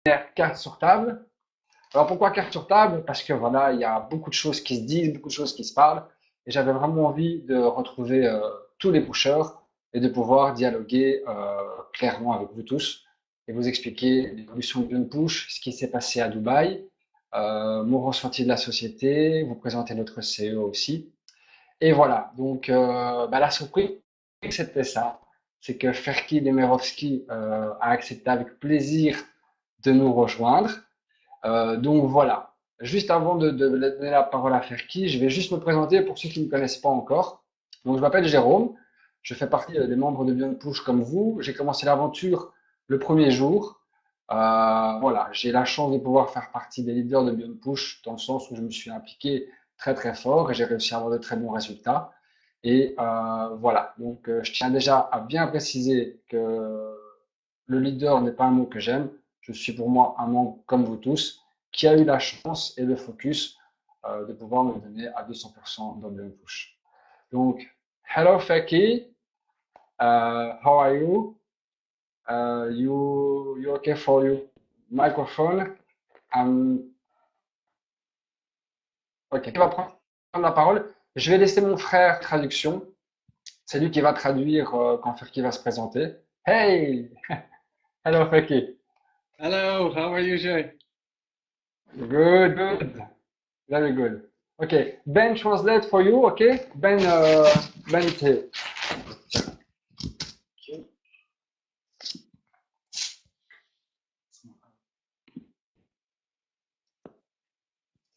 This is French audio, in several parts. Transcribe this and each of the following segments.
carte sur table. Alors pourquoi carte sur table? Parce que voilà, il y a beaucoup de choses qui se disent, beaucoup de choses qui se parlent, et j'avais vraiment envie de retrouver tous les pushers et de pouvoir dialoguer clairement avec vous tous et vous expliquer l'évolution de Beyond Push, ce qui s'est passé à Dubaï, mon ressenti de la société, vous présenter notre CEO aussi. Et voilà, donc la surprise, c'était ça. C'est que Ferki Demirovski a accepté avec plaisir de nous rejoindre. Donc voilà, juste avant de donner la parole à Ferki, je vais juste me présenter pour ceux qui ne me connaissent pas encore. Donc je m'appelle Jérôme, je fais partie des membres de Beyond Push comme vous. J'ai commencé l'aventure le premier jour. Voilà, j'ai la chance de pouvoir faire partie des leaders de Beyond Push dans le sens où je me suis impliqué très très fort et j'ai réussi à avoir de très bons résultats. Et voilà, donc je tiens déjà à bien préciser que le leader n'est pas un mot que j'aime. Je suis pour moi un membre comme vous tous qui a eu la chance et le focus de pouvoir me donner à 200% dans Beyond Push. Donc, hello Faki, how are you? You okay for your microphone? Um, ok, qui va prendre la parole? Je vais laisser mon frère traduction. C'est lui qui va traduire quand Ferki va se présenter. Hey, hello Ferki. Hello, how are you, Jay? Good, good, very good. Okay, Ben translate for you. Okay, Ben is here.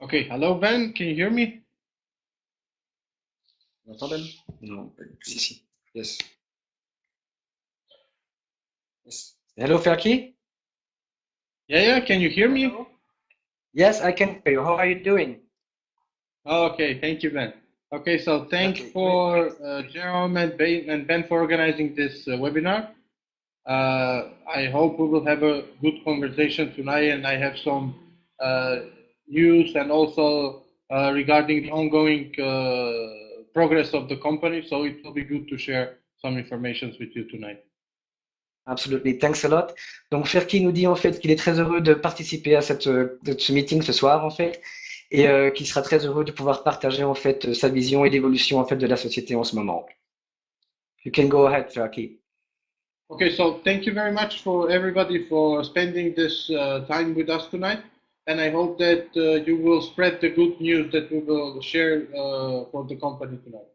Okay, hello, Ben. Can you hear me? Vous entendez? Non, si, si. Yes. Yes. Hello, Ferki. Yeah, can you hear me? Hello. Yes, I can hear you. How are you doing? Okay, thank you, Ben. Okay, so thanks Okay, great, for great. Jerome and Ben for organizing this webinar. I hope we will have a good conversation tonight, and I have some uh, news and also regarding the ongoing progress of the company. So it will be good to share some information with you tonight. Absolutely. Thanks a lot. Donc, Ferki nous dit en fait qu'il est très heureux de participer à ce meeting ce soir en fait, et qu'il sera très heureux de pouvoir partager en fait sa vision et l'évolution en fait de la société en ce moment. You can go ahead, Ferki. Okay, so thank you very much for everybody for spending this time with us tonight. And I hope that you will spread the good news that we will share for the company tonight.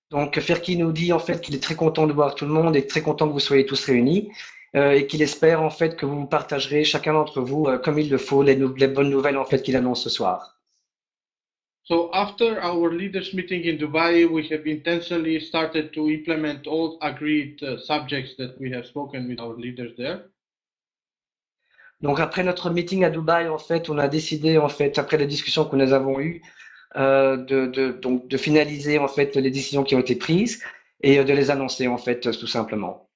Donc, Ferki nous dit en fait qu'il est très content de voir tout le monde et très content que vous soyez tous réunis, et qu'il espère en fait que vous partagerez chacun d'entre vous comme il le faut les bonnes nouvelles en fait qu'il annonce ce soir. So after our leaders meeting in Dubai, we have intentionally started to implement all agreed subjects that we have spoken with our leaders there. Donc après notre meeting à Dubaï, en fait, on a décidé, en fait, après les discussions que nous avons eues, donc de finaliser en fait les décisions qui ont été prises et de les annoncer en fait tout simplement.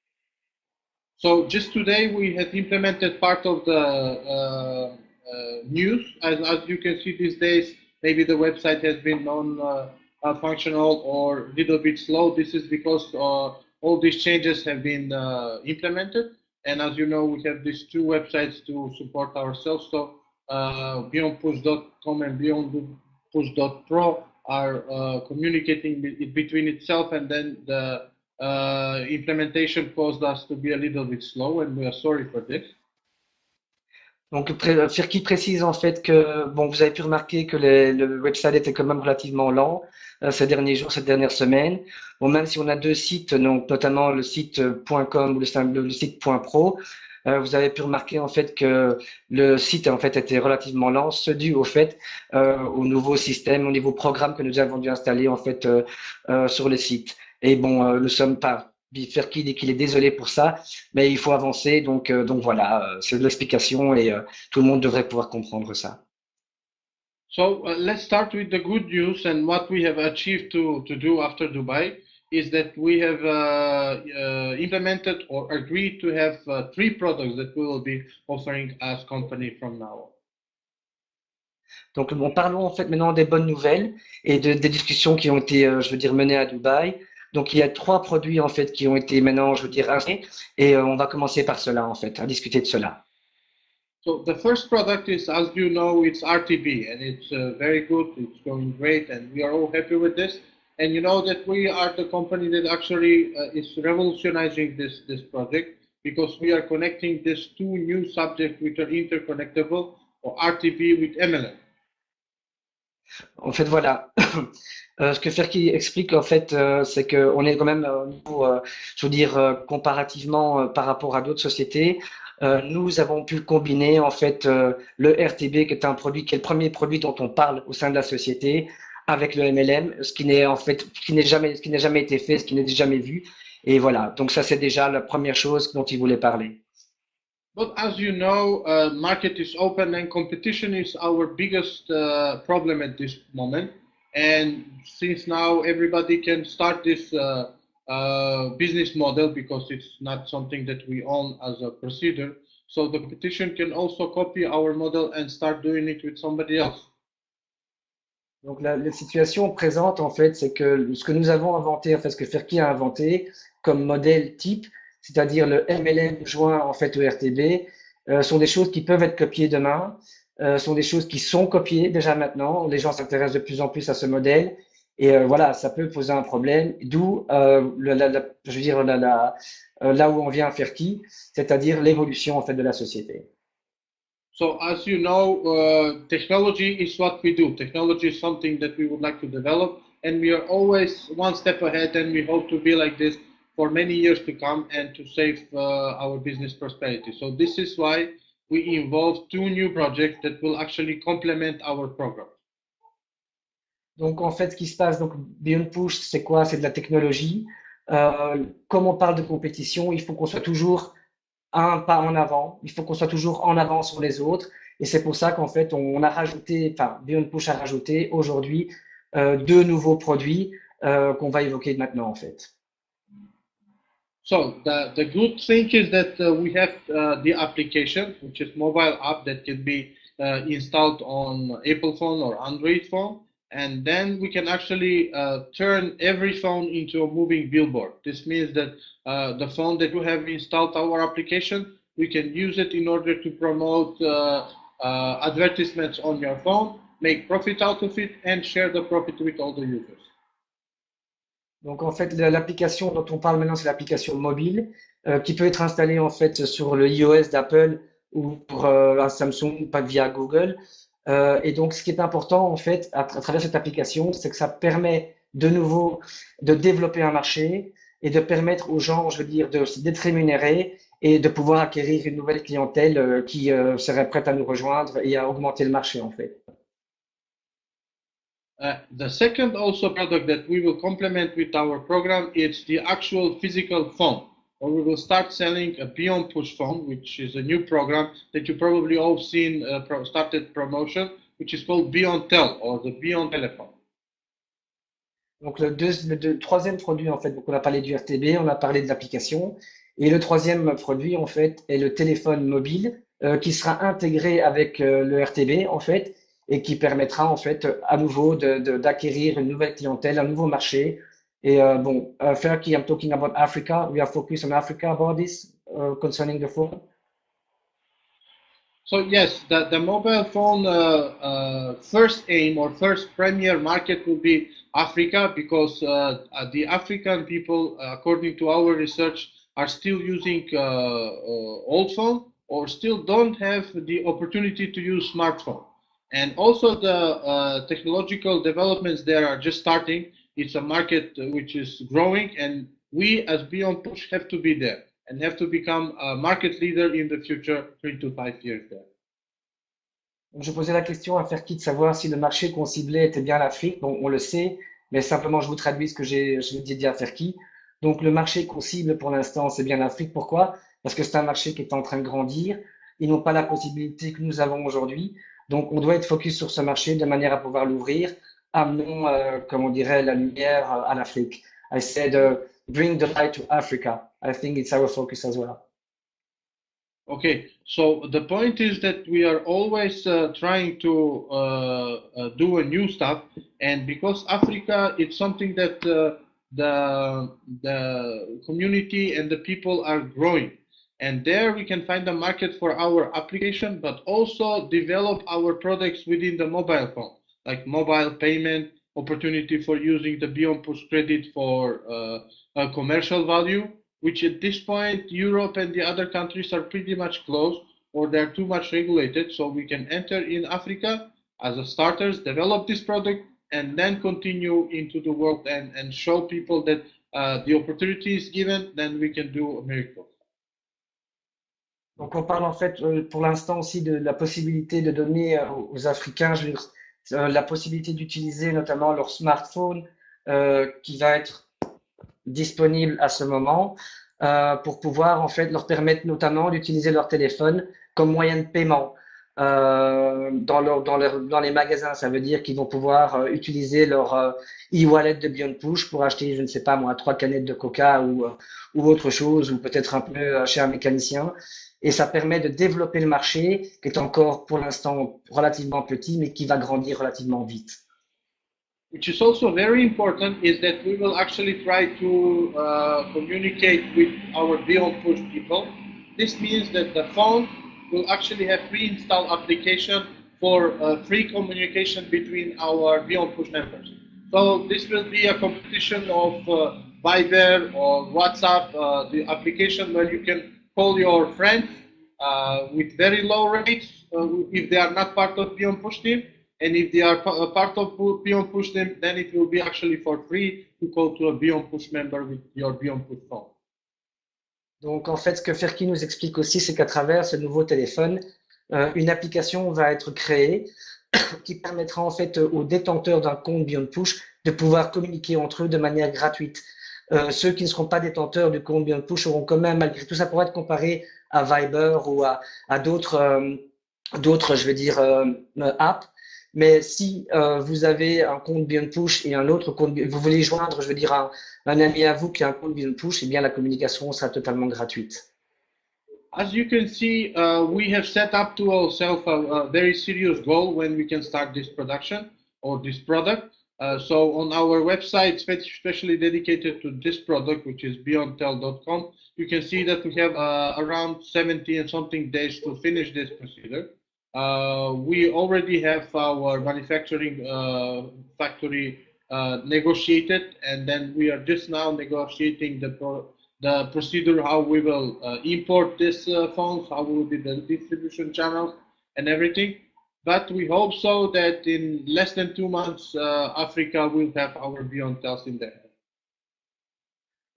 So just today we had implemented part of the news. As you can see these days, maybe the website has been non-functional or a little bit slow. This is because all these changes have been implemented. And as you know, we have these two websites to support ourselves. So beyondpush.com and beyondpush.pro are communicating between itself, and then the implementation caused us to be a little bit slow, and we are sorry for this. Donc Firki précise en fait que bon, vous avez pu remarquer que le website était quand même relativement lent ces derniers jours, ces dernières semaines. Bon, même si on a deux sites, donc notamment le site .com ou le site .pro, vous avez pu remarquer en fait que le site en fait était relativement lent, ce dû au fait au nouveau système, au nouveau programme que nous avons dû installer en fait sur le site. Et bon, nous sommes pas Ferki dit qu'il est désolé pour ça, mais il faut avancer. Donc voilà, c'est de l'explication et tout le monde devrait pouvoir comprendre ça. So let's start with the good news, and what we have achieved to do after Dubai is that we have implemented or agreed to have 3 products that we will be offering as company from now on. Donc bon, parlons en fait maintenant des bonnes nouvelles et des discussions qui ont été, je veux dire, menées à Dubaï. Donc il y a 3 produits en fait qui ont été maintenant, je veux dire, installés et on va commencer par cela en fait, à discuter de cela. So the first product is, as you know, it's RTB, and it's very good. It's going great, and we are all happy with this. And you know that we are the company that actually is revolutionizing this project because we are connecting these two new subjects which are interconnectable, or RTB with MLM. En fait, voilà. Ce que Ferki explique, en fait, c'est qu'on est quand même, je veux dire, comparativement par rapport à d'autres sociétés, nous avons pu combiner, en fait, le RTB, qui est un produit, qui est le premier produit dont on parle au sein de la société, avec le MLM, ce qui n'est en fait, ce qui n'a jamais été fait, ce qui n'est jamais vu. Et voilà. Donc ça, c'est déjà la première chose dont il voulait parler. But as you know, market is open and competition is our biggest problem at this moment. And since now everybody can start this business model because it's not something that we own as a procedure, so the competition can also copy our model and start doing it with somebody else. Donc la situation présente, en fait, c'est que ce que nous avons inventé, en fait, ce que Ferki a inventé comme modèle type, c'est-à-dire le MLM joint en fait au RTB, sont des choses qui peuvent être copiées demain, sont des choses qui sont copiées déjà maintenant. Les gens s'intéressent de plus en plus à ce modèle. Et voilà, ça peut poser un problème, d'où je veux dire là où on vient faire qui, c'est-à-dire l'évolution en fait de la société. So as you know, technology is what we do. Technology is something that we would like to develop, and we are always one step ahead, and we hope to be like this for many years to come and to save our business prosperity. So this is why we involve two new projects that will actually complement our program. Donc en fait, ce qui se passe, donc Beyond Push, c'est quoi? C'est de la technologie. Comme on parle de compétition, il faut qu'on soit toujours un pas en avant. Il faut qu'on soit toujours en avant sur les autres. Et c'est pour ça qu'en fait, on a rajouté, enfin, Beyond Push a rajouté aujourd'hui deux nouveaux produits qu'on va évoquer maintenant en fait. So the good thing is that we have the application, which is mobile app that can be installed on Apple phone or Android phone. And then we can actually turn every phone into a moving billboard. This means that the phone that you have installed our application, we can use it in order to promote advertisements on your phone, make profit out of it, and share the profit with all the users. Donc en fait, l'application dont on parle maintenant, c'est l'application mobile qui peut être installée en fait sur le iOS d'Apple ou pour un Samsung, pas via Google. Et donc, ce qui est important en fait à travers cette application, c'est que ça permet de nouveau de développer un marché et de permettre aux gens, je veux dire, d'être rémunérés et de pouvoir acquérir une nouvelle clientèle qui serait prête à nous rejoindre et à augmenter le marché en fait. The second also product that we will complement with our program is the actual physical phone, or we will start selling a Beyond Push phone, which is a new program that you probably all seen started promotion, which is called Beyond Tel or the Beyond Telephone. Donc le troisième produit en fait, donc on a parlé du RTB, on a parlé de l'application, et le troisième produit en fait est le téléphone mobile qui sera intégré avec le RTB en fait et qui permettra en fait à nouveau d'acquérir une nouvelle clientèle, un nouveau marché. Et bon, Ferki, I'm talking about Africa. We are focused on Africa about this concerning the phone. So yes, the mobile phone first aim or first premier market will be Africa because the African people, according to our research, are still using old phone or still don't have the opportunity to use smartphone. And also the technological developments there are just starting. It's a market which is growing, and we as Beyond Push have to be there and have to become a market leader in the future 3 to 5 years there. Donc, je posais la question à Ferki de savoir si le marché qu'on ciblait était bien l'Afrique. Bon, on le sait, mais simplement je vous traduis ce que je dit à Ferki. Donc le marché qu'on cible pour l'instant, c'est bien l'Afrique. Pourquoi? Parce que c'est un marché qui est en train de grandir. Ils n'ont pas la possibilité que nous avons aujourd'hui. Donc, on doit être focus sur ce marché de manière à pouvoir l'ouvrir. Amenons, comme on dirait, la lumière à l'Afrique. I said, bring the light to Africa. I think it's our focus as well. Okay, so the point is that we are always trying to do a new stuff, and because Africa, it's something that the community and the people are growing. And there we can find a market for our application, but also develop our products within the mobile phone, like mobile payment, opportunity for using the Beyond Push credit for a commercial value, which at this point, Europe and the other countries are pretty much closed or they're too much regulated. So we can enter in Africa as a starters, develop this product, and then continue into the world and show people that the opportunity is given, then we can do a miracle. Donc on parle en fait pour l'instant aussi de la possibilité de donner aux Africains, je veux dire, la possibilité d'utiliser notamment leur smartphone qui va être disponible à ce moment pour pouvoir en fait leur permettre notamment d'utiliser leur téléphone comme moyen de paiement dans les magasins. Ça veut dire qu'ils vont pouvoir utiliser leur e-wallet de Beyond Push pour acheter, je ne sais pas moi, 3 canettes de Coca ou autre chose, ou peut-être un pneu chez un mécanicien. Et ça permet de développer le marché qui est encore pour l'instant relativement petit, mais qui va grandir relativement vite. Which is also very important is that we will actually try to communicate with our Beyond Push people. This means that the phone will actually have pre-installed application for free communication between our Beyond Push members. So this will be a competition of Viber or WhatsApp, the application where you can call your friends with very low rates if they are not part of Beyond Push team. And if they are part of Beyond Push team, then it will be actually for free to call to a Beyond Push member with your Beyond Push phone. Donc en fait, ce que Ferki nous explique aussi, c'est qu'à travers ce nouveau téléphone, une application va être créée qui permettra en fait aux détenteurs d'un compte Beyond Push de pouvoir communiquer entre eux de manière gratuite. Ceux qui ne seront pas détenteurs du compte Beyond Push auront quand même, malgré tout, ça pourrait être comparé à Viber ou à d'autres, je veux dire, apps. Mais si vous avez un compte Beyond Push et un autre compte, vous voulez joindre, je veux dire, un ami à vous qui a un compte Beyond Push, eh bien la communication sera totalement gratuite. As you can see, we have set up to ourselves a very serious goal when we can start this production or this product. So on our website, especially dedicated to this product, which is beyondtel.com, you can see that we have around 70 and something days to finish this procedure. We already have our manufacturing factory negotiated, and then we are just now negotiating the procedure, how we will import these phones, how will be the distribution channels and everything. But we hope so that in less than 2 months, Africa will have our Beyond Tels in there.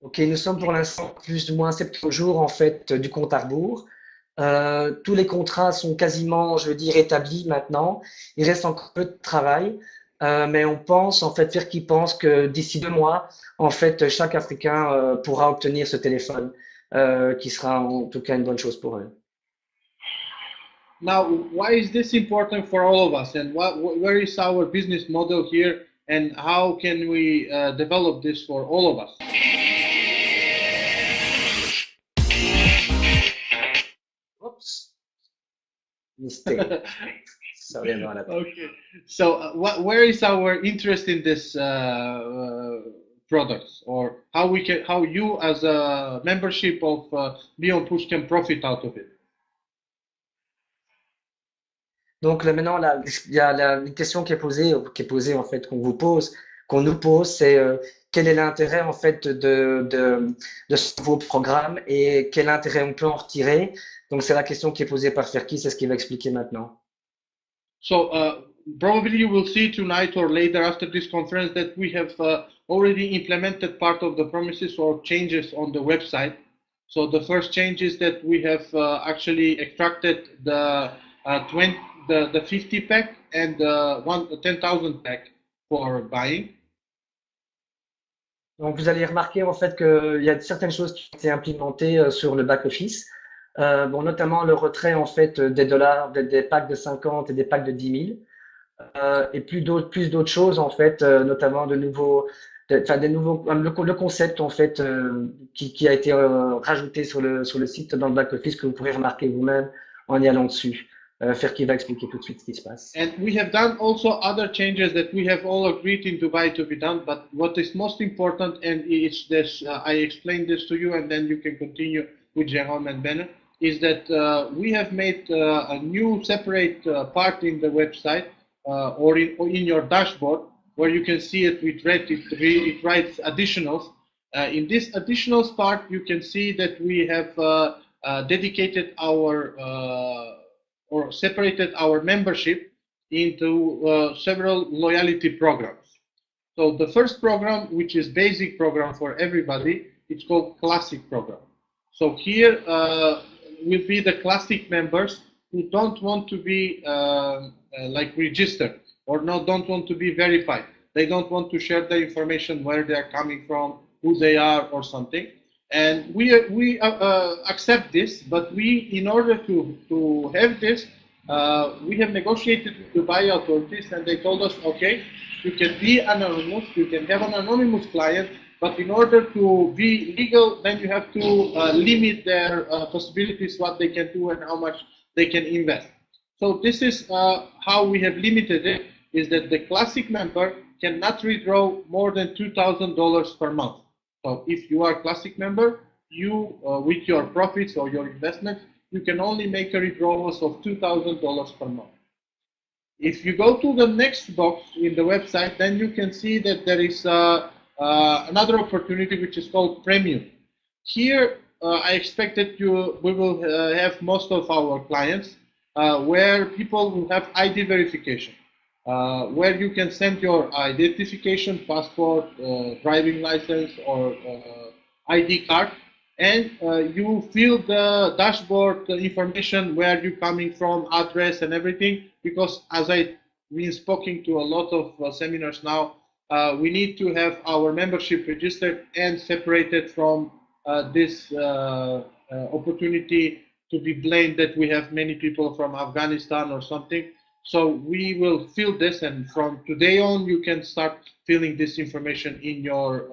Ok, nous sommes pour l'instant plus ou moins 70 jours en fait du compte à rebours. Tous les contrats sont quasiment, je veux dire, établis maintenant. Il reste encore peu de travail, mais on pense, en fait, Ferki pense que d'ici 2 mois, en fait, chaque Africain pourra obtenir ce téléphone, qui sera en tout cas une bonne chose pour eux. Now, why is this important for all of us, and where is our business model here, and how can we develop this for all of us? Oops. Mistake. Sorry about that. Okay. So, where is our interest in this products, or how you as a membership of Beyond Push can profit out of it? Donc là, maintenant, il y a une question qui est posée en fait, qu'on nous pose, c'est quel est l'intérêt en fait de ce nouveau programme et quel intérêt on peut en retirer. Donc c'est la question qui est posée par Ferki, c'est ce qu'il va expliquer maintenant. So probably you will see tonight or later after this conference that we have already implemented part of the promises or changes on the website. So the first change is that we have actually extracted the 50 pack and the 10,000 pack for buying. Donc vous allez remarquer en fait qu'il y a certaines choses qui ont été implémentées sur le back-office. Bon, notamment le retrait en fait des dollars, des packs de 50 et des packs de 10 000. Et plus d'autres choses en fait, notamment le concept en fait qui a été rajouté sur le site dans le back-office que vous pourrez remarquer vous-même en y allant dessus. Ferki va expliquer tout de suite ce qui se passe. And we have done also other changes that we have all agreed in Dubai to be done, but what is most important, and it's this, I explained this to you and then you can continue with Jérôme and Ben, is that we have made a new separate part in the website or in your dashboard where you can see it. It writes additionals. In this additionals part, you can see that we have dedicated our or separated our membership into several loyalty programs. So the first program, which is basic program for everybody, it's called Classic program. So here will be the Classic members who don't want to be like registered or don't want to be verified. They don't want to share the information where they are coming from, who they are, or something. And we accept this, but in order to have this, we have negotiated with Dubai authorities, and they told us, okay, you can be anonymous, you can have an anonymous client, but in order to be legal, then you have to limit their possibilities, what they can do and how much they can invest. So this is how we have limited it, is that the Classic member cannot withdraw more than $2,000 per month. So if you are a Classic member, you, with your profits or your investments, you can only make a withdrawals of $2,000 per month. If you go to the next box in the website, then you can see that there is another opportunity which is called Premium. Here, I expect that we will have most of our clients where people will have ID verification, where you can send your identification, passport, driving license, or ID card, and you fill the dashboard information where you're coming from, address and everything, because as I've been speaking to a lot of seminars now, we need to have our membership registered and separated from this opportunity to be blamed that we have many people from Afghanistan or something. So we will fill this, and from today on you can start filling this information in your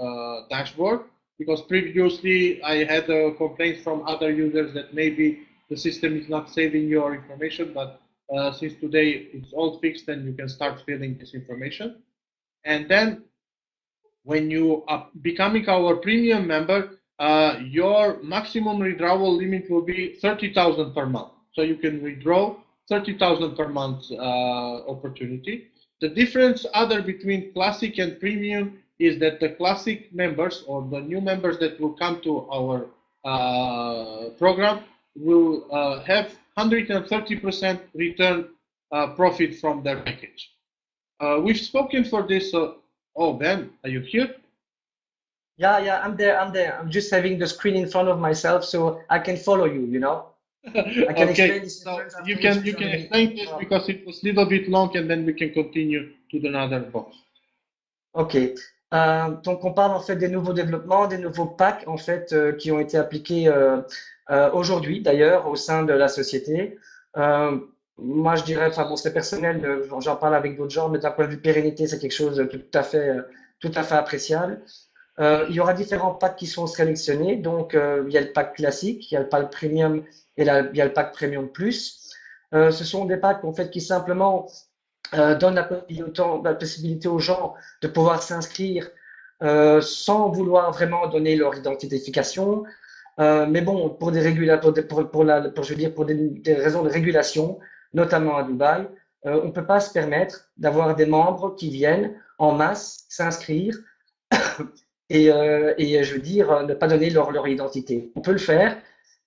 dashboard, because previously I had complaints from other users that maybe the system is not saving your information, but since today it's all fixed and you can start filling this information. And then when you are becoming our Premium member, your maximum withdrawal limit will be 30,000 per month. So you can withdraw 30,000 per month opportunity. The difference between Classic and Premium is that the Classic members, or the new members that will come to our program, will have 130% return profit from their package. We've spoken for this. Oh, Ben, are you here? Yeah, I'm there. I'm just having the screen in front of myself so I can follow you, you know? I can okay, so you can explain this because it was a little bit long, and then we can continue to another box. Ok. Donc on parle en fait des nouveaux développements, des nouveaux packs en fait qui ont été appliqués aujourd'hui d'ailleurs au sein de la société. Moi je dirais, enfin bon c'est personnel, j'en parle avec d'autres gens, mais d'un point de vue pérennité c'est quelque chose de tout à fait appréciable. Il y aura différents packs qui sont sélectionnés, donc il y a le pack classique, il y a le pack premium et il y a le pack premium plus. Ce sont des packs en fait qui simplement donnent la possibilité aux gens de pouvoir s'inscrire sans vouloir vraiment donner leur identification. Mais bon, pour des raisons de régulation, notamment à Dubaï, on ne peut pas se permettre d'avoir des membres qui viennent en masse s'inscrire et je veux dire ne pas donner leur identité. On peut le faire,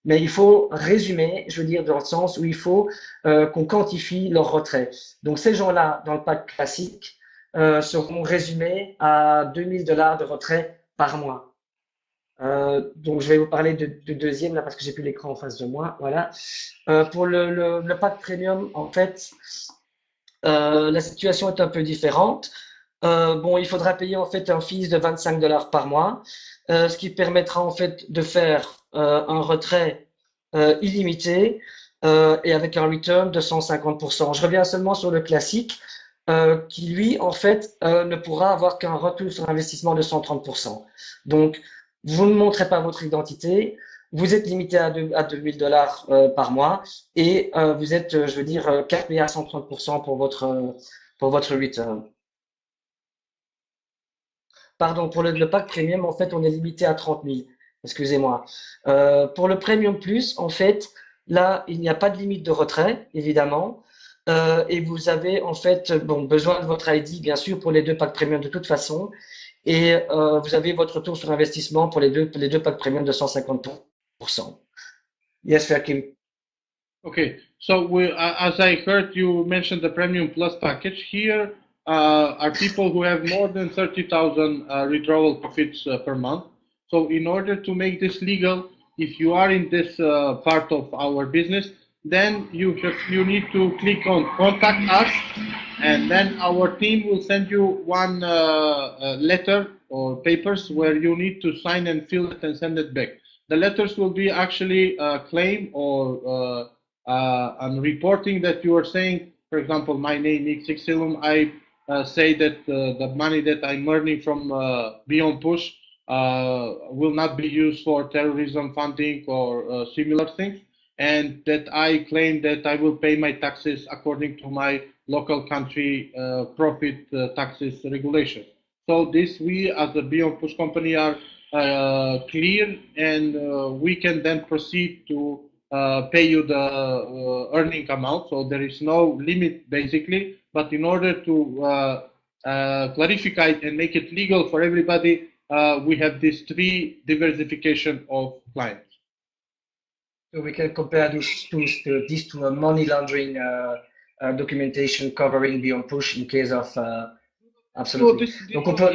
mais il faut résumer, je veux dire dans le sens où il faut qu'on quantifie leur retrait. Donc ces gens-là, dans le pack classique, seront résumés à $2 000 de retrait par mois. Donc je vais vous parler du deuxième là parce que j'ai plus l'écran en face de moi. Voilà. Pour le pack premium, en fait, la situation est un peu différente. Bon, il faudra payer en fait un fees de $25 par mois, ce qui permettra en fait de faire un retrait illimité et avec un return de 150%. Je reviens seulement sur le classique qui lui en fait ne pourra avoir qu'un retour sur investissement de 130%. Donc vous ne montrez pas votre identité, vous êtes limité à $2 000 par mois et vous êtes, je veux dire, capé à 130% pour votre return. Pardon, pour le pack premium, en fait, on est limité à 30 000. Excusez-moi. Pour le Premium Plus, en fait, là, il n'y a pas de limite de retrait, évidemment. Et vous avez en fait bon, besoin de votre ID, bien sûr, pour les deux packs premium de toute façon. Et vous avez votre retour sur investissement pour les deux packs premium de 150%. Yes, Fakim. Okay, so as I heard you mentioned the Premium Plus package here, are people who have more than 30,000 withdrawal profits per month. So in order to make this legal, if you are in this part of our business, then you need to click on contact us, and then our team will send you one letter or papers where you need to sign and fill it and send it back. The letters will be actually a claim or I'm reporting that you are saying, for example, my name is Xilum. I say that the money that I'm earning from Beyond Push will not be used for terrorism funding or similar things, and that I claim that I will pay my taxes according to my local country profit taxes regulations. So this we as a Beyond Push company are clear, and we can then proceed to pay you the earning amount. So there is no limit basically, but in order to clarify it and make it legal for everybody, we have these three diversification of clients. So we can compare this to a money laundering documentation covering Beyond Push in case of absolutely. So this was given to us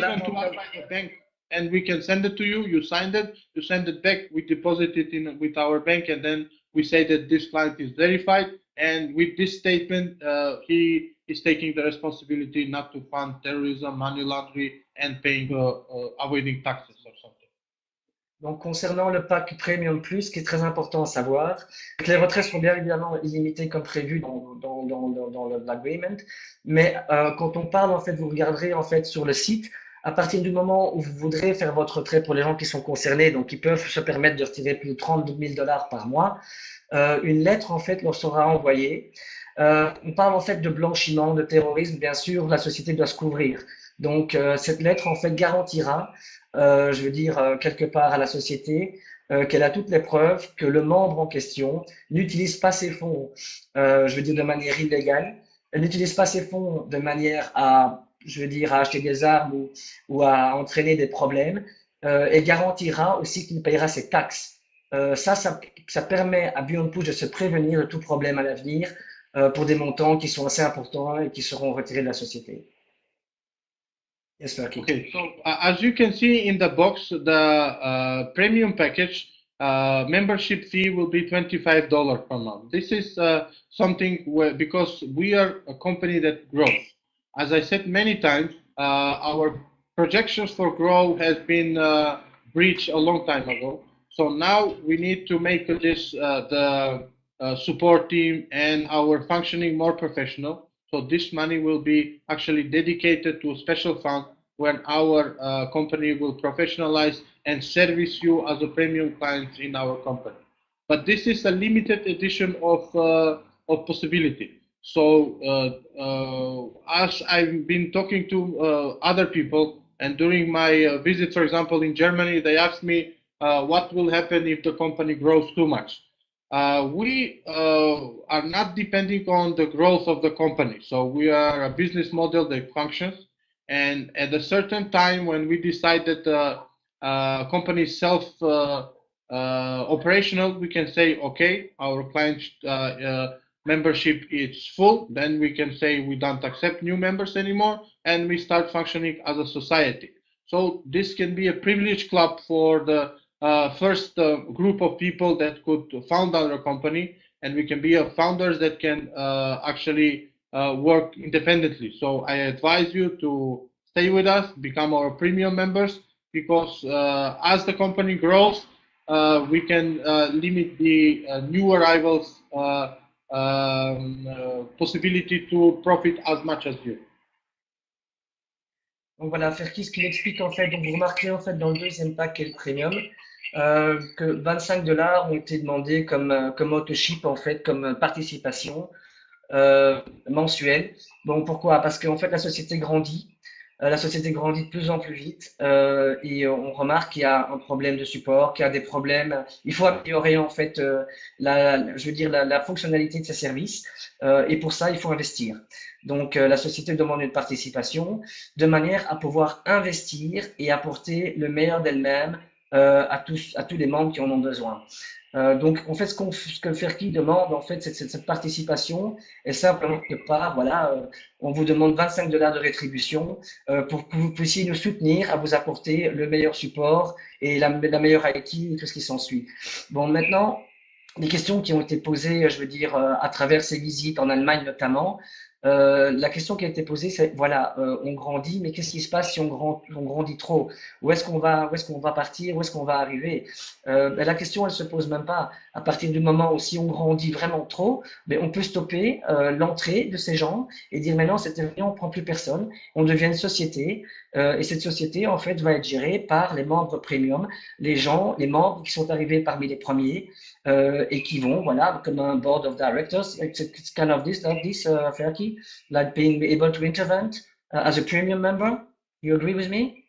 by the bank, and we can send it to you. You signed it, you send it back, we deposit it in with our bank, and then we say that this client is verified. And with this statement, he is taking the responsibility not to fund terrorism, money laundering, and paying avoiding taxes or something. Donc, concernant le pack Premium Plus, ce qui est très important à savoir, c'est que les retraits sont bien évidemment illimités comme prévu dans l'agreement. Mais quand on parle, en fait, vous regarderez en fait sur le site, à partir du moment où vous voudrez faire votre retrait pour les gens qui sont concernés, donc qui peuvent se permettre de retirer plus de 30 000 dollars par mois, une lettre en fait leur sera envoyée. On parle en fait de blanchiment, de terrorisme, bien sûr, la société doit se couvrir. Donc, cette lettre en fait garantira je veux dire, quelque part à la société, qu'elle a toutes les preuves que le membre en question n'utilise pas ses fonds, je veux dire, de manière illégale, elle n'utilise pas ses fonds de manière à, je veux dire, à acheter des armes ou à entraîner des problèmes, et garantira aussi qu'il payera ses taxes. Ça permet à Beyond Push de se prévenir de tout problème à l'avenir pour des montants qui sont assez importants et qui seront retirés de la société. Yes, Marky. Okay, so as you can see in the box, the premium package membership fee will be $25 per month. This is something where, because we are a company that grows. As I said many times, our projections for growth has been reached a long time ago. So now we need to make this the support team and our functioning more professional. So this money will be actually dedicated to a special fund when our company will professionalize and service you as a premium client in our company. But this is a limited edition of possibility. So as I've been talking to other people, and during my visit, for example, in Germany, they asked me what will happen if the company grows too much. We are not depending on the growth of the company. So we are a business model that functions. And at a certain time, when we decide that the company is self-operational, we can say, okay, our client membership is full. Then we can say we don't accept new members anymore, and we start functioning as a society. So this can be a privilege club for the first group of people that could found our company, and we can be founders that can actually work independently. So I advise you to stay with us, become our premium members, because as the company grows, we can limit the new arrivals possibility to profit as much as you. Donc voilà, Ferki, ce qu'il explique en fait, donc vous remarquerez en fait dans le deuxième pack qui est le premium, que 25 dollars ont été demandés comme autoship en fait, comme participation mensuelle. Bon, pourquoi? Parce qu'en fait la société grandit. La société grandit de plus en plus vite et on remarque qu'il y a un problème de support, qu'il y a des problèmes. Il faut améliorer en fait je veux dire la fonctionnalité de ces services et pour ça il faut investir. Donc la société demande une participation de manière à pouvoir investir et apporter le meilleur d'elle-même à tous les membres qui en ont besoin. Donc, en fait, ce que Ferki demande, en fait, cette participation est simplement que pas, voilà, on vous demande 25 dollars de rétribution pour que vous puissiez nous soutenir à vous apporter le meilleur support et la meilleure IT et tout ce qui s'ensuit. Bon, maintenant, les questions qui ont été posées, je veux dire, à travers ces visites en Allemagne notamment, la question qui a été posée, c'est voilà, on grandit, mais qu'est-ce qui se passe si on grandit trop? Où est-ce qu'on va partir? Où est-ce qu'on va arriver? Ben, la question, elle se pose même pas. À partir du moment où si on grandit vraiment trop, ben, on peut stopper l'entrée de ces gens et dire maintenant, c'est terminé, on prend plus personne, on devient une société et cette société en fait va être gérée par les membres premium, les membres qui sont arrivés parmi les premiers et qui vont, voilà, comme un board of directors. It's kind of this Ferki, like being able to intervene as a premium member. You agree with me?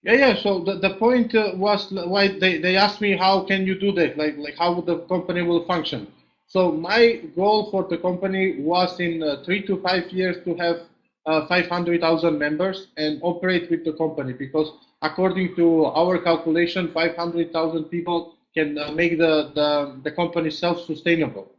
Yeah. So the point was why they asked me how can you do that, like how the company will function. So my goal for the company was in 3 to 5 years to have 500,000 members and operate with the company, because according to our calculation, 500,000 people can make the company self-sustainable.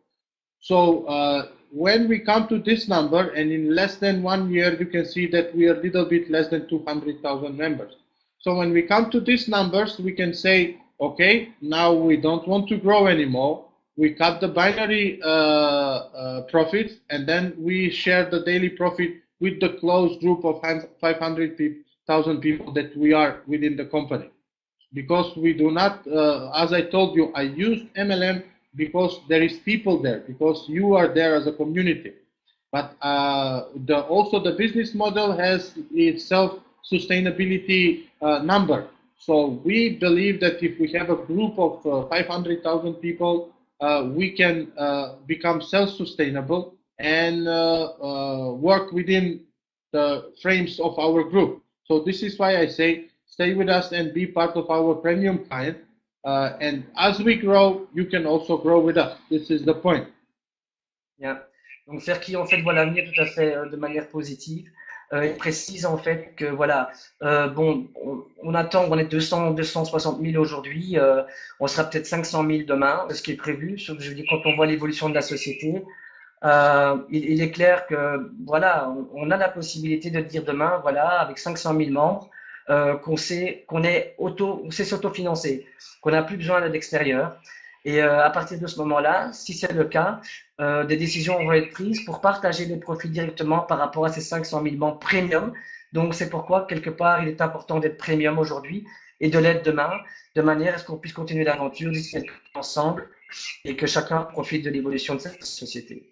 So when we come to this number, and in less than 1 year, you can see that we are a little bit less than 200,000 members. So when we come to these numbers, we can say, okay, now we don't want to grow anymore. We cut the binary profits, and then we share the daily profit with the closed group of 500,000 people that we are within the company. Because we do not, as I told you, I used MLM because there is people there, because you are there as a community. But also the business model has itself sustainability number. So we believe that if we have a group of 500,000 people, we can become self-sustainable and work within the frames of our group. So this is why I say stay with us and be part of our premium client. And as we grow, you can also grow with us. This is the point. Yeah. Donc Ferki en fait voit l'avenir tout à fait de manière positive. Il précise en fait que voilà, bon, on attend, on est 260 000 aujourd'hui, on sera peut-être 500 000 demain, ce qui est prévu. Je veux dire, quand on voit l'évolution de la société, il est clair que voilà, on a la possibilité de dire demain, voilà, avec 500 000 membres, qu'on sait s'autofinancer, qu'on n'a plus besoin d'aide extérieure. Et à partir de ce moment-là, si c'est le cas, des décisions vont être prises pour partager les profits directement par rapport à ces 500 000 membres premium. Donc c'est pourquoi, quelque part, il est important d'être premium aujourd'hui et de l'être demain, de manière à ce qu'on puisse continuer l'aventure d'ici ensemble et que chacun profite de l'évolution de cette société.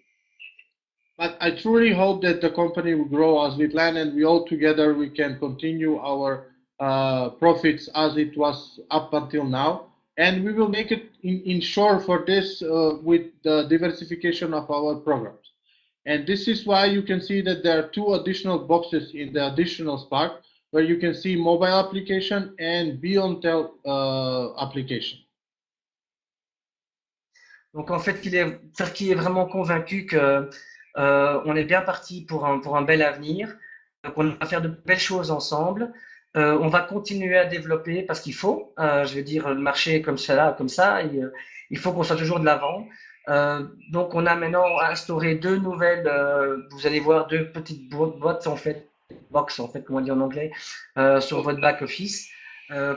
But I truly hope that the company will grow as we plan, and we all together we can continue our profits as it was up until now, and we will make it in shore for this with the diversification of our programs. And this is why you can see that there are two additional boxes in the additional part where you can see mobile application and BeyondTel application. Donc en fait, Ferki est vraiment convaincu que on est bien parti pour un bel avenir. Donc on va faire de belles choses ensemble. On va continuer à développer parce qu'il faut. Je veux dire, le marché est comme ça, il faut qu'on soit toujours de l'avant. Donc on a maintenant instauré deux nouvelles. Vous allez voir deux petites boîtes en fait, box en fait, comment on dit en anglais, sur votre back office.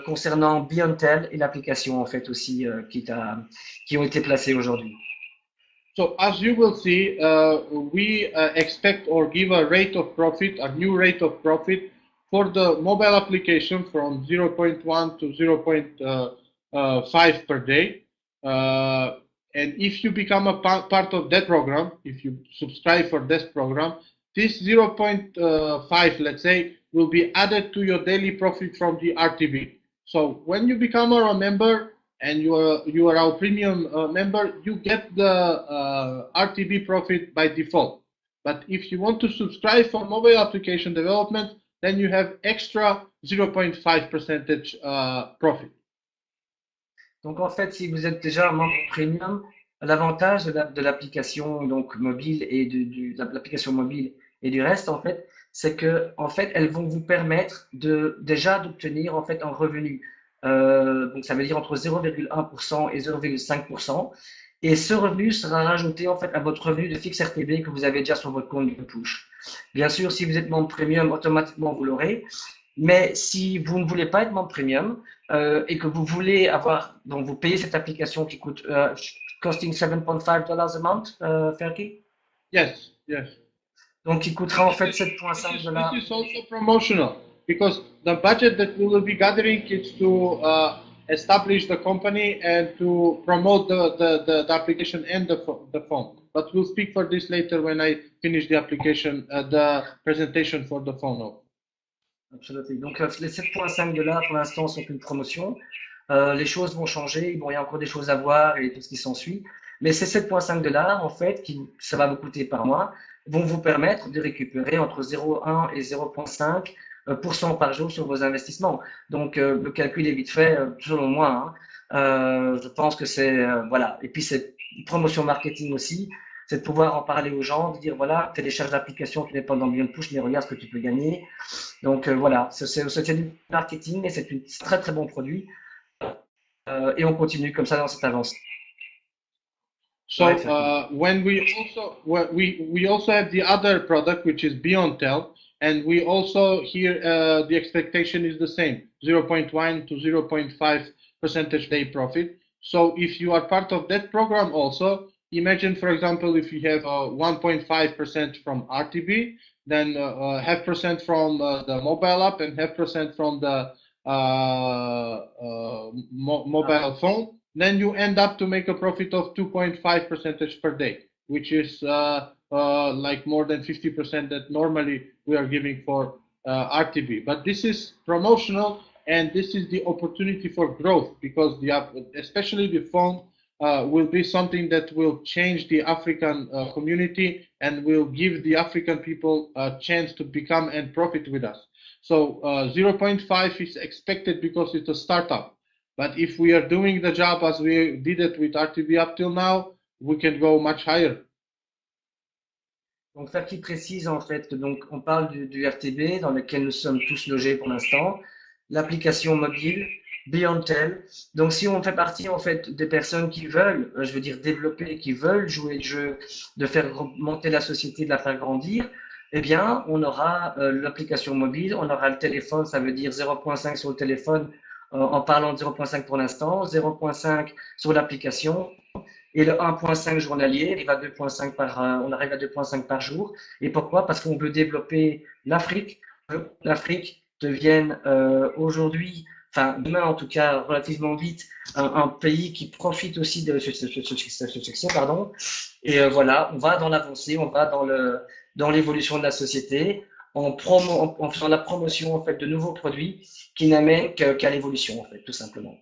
Concernant BeyondTel et l'application en fait aussi qui ont été placées aujourd'hui. So as you will see, we expect or give a rate of profit, a new rate of profit for the mobile application from 0.1 to 0.5 per day. And if you become a part of that program, if you subscribe for this program, this 0.5, let's say, will be added to your daily profit from the RTB. So when you become a member and you are our premium member, you get the RTB profit by default. But if you want to subscribe for mobile application development, then you have extra 0.5 percentage profit. Donc en fait, si vous êtes déjà un membre premium, l'avantage de l'application donc mobile et de l'application mobile et du reste en fait, c'est que en fait elles vont vous permettre de déjà d'obtenir en fait un revenu. Donc ça veut dire entre 0,1% et 0,5%. Et ce revenu sera rajouté en fait à votre revenu de fixe RTB que vous avez déjà sur votre compte de push. Bien sûr, si vous êtes membre premium, automatiquement vous l'aurez. Mais si vous ne voulez pas être membre premium et que vous voulez avoir, donc vous payez cette application qui coûte costing $7.5 a month, Ferki? Yes, yes. Donc qui coûtera en fait 7,5 dollars. This is also promotional because the budget that we will be gathering is to establish the company and to promote the application and the phone. But we'll speak for this later when I finish the application, the presentation for the phone. Absolument. Donc les 7,5 dollars pour l'instant sont une promotion. Les choses vont changer. Bon, il y a encore des choses à voir et tout ce qui s'ensuit. Mais ces 7,5 dollars, en fait, qui ça va vous coûter par mois, vont vous permettre de récupérer entre 0,1 et 0,5% par jour sur vos investissements. Donc le calcul est vite fait, selon moi. Hein. Je pense que c'est voilà. Et puis c'est une promotion marketing aussi. C'est de pouvoir en parler aux gens, de dire voilà, télécharge l'application, tu n'es pas dans Beyond Push, mais regarde ce que tu peux gagner. Donc voilà, c'est du marketing et c'est un très très bon produit. Et on continue comme ça dans cette avancée. So when we also have the other product which is BeyondTel, and we also here the expectation is the same, 0.1 to 0.5 percentage day profit. So if you are part of that program also, imagine for example if you have 1.5% from RTB, then half percent from the mobile app and half percent from the mobile phone, then you end up to make a profit of 2.5 percentage per day, which is like more than 50% that normally we are giving for RTB. But this is promotional and this is the opportunity for growth because the app, especially the phone, will be something that will change the African community and will give the African people a chance to become and profit with us. So 0.5 is expected because it's a startup. But if we are doing the job as we did it with RTB up till now, we can go much higher. Donc, Ferki précise en fait que donc on parle du RTB dans lequel nous sommes tous logés pour l'instant, l'application mobile, BeyondTel. Donc, si on fait partie en fait des personnes qui veulent, je veux dire développer, qui veulent jouer le jeu, de faire monter la société, de la faire grandir, eh bien, on aura l'application mobile, on aura le téléphone, ça veut dire 0.5 sur le téléphone en parlant de 0.5 pour l'instant, 0.5 sur l'application et le 1.5 journalier, on arrive à 2.5 par jour. Et pourquoi? Parce qu'on veut développer l'Afrique. L'Afrique devienne aujourd'hui, enfin demain en tout cas relativement vite, un pays qui profite aussi de ce succès, pardon. Et voilà, on va dans l'avancée, on va dans l'évolution de la société, en faisant la promotion en fait de nouveaux produits qui n'amènent qu'à l'évolution en fait, tout simplement.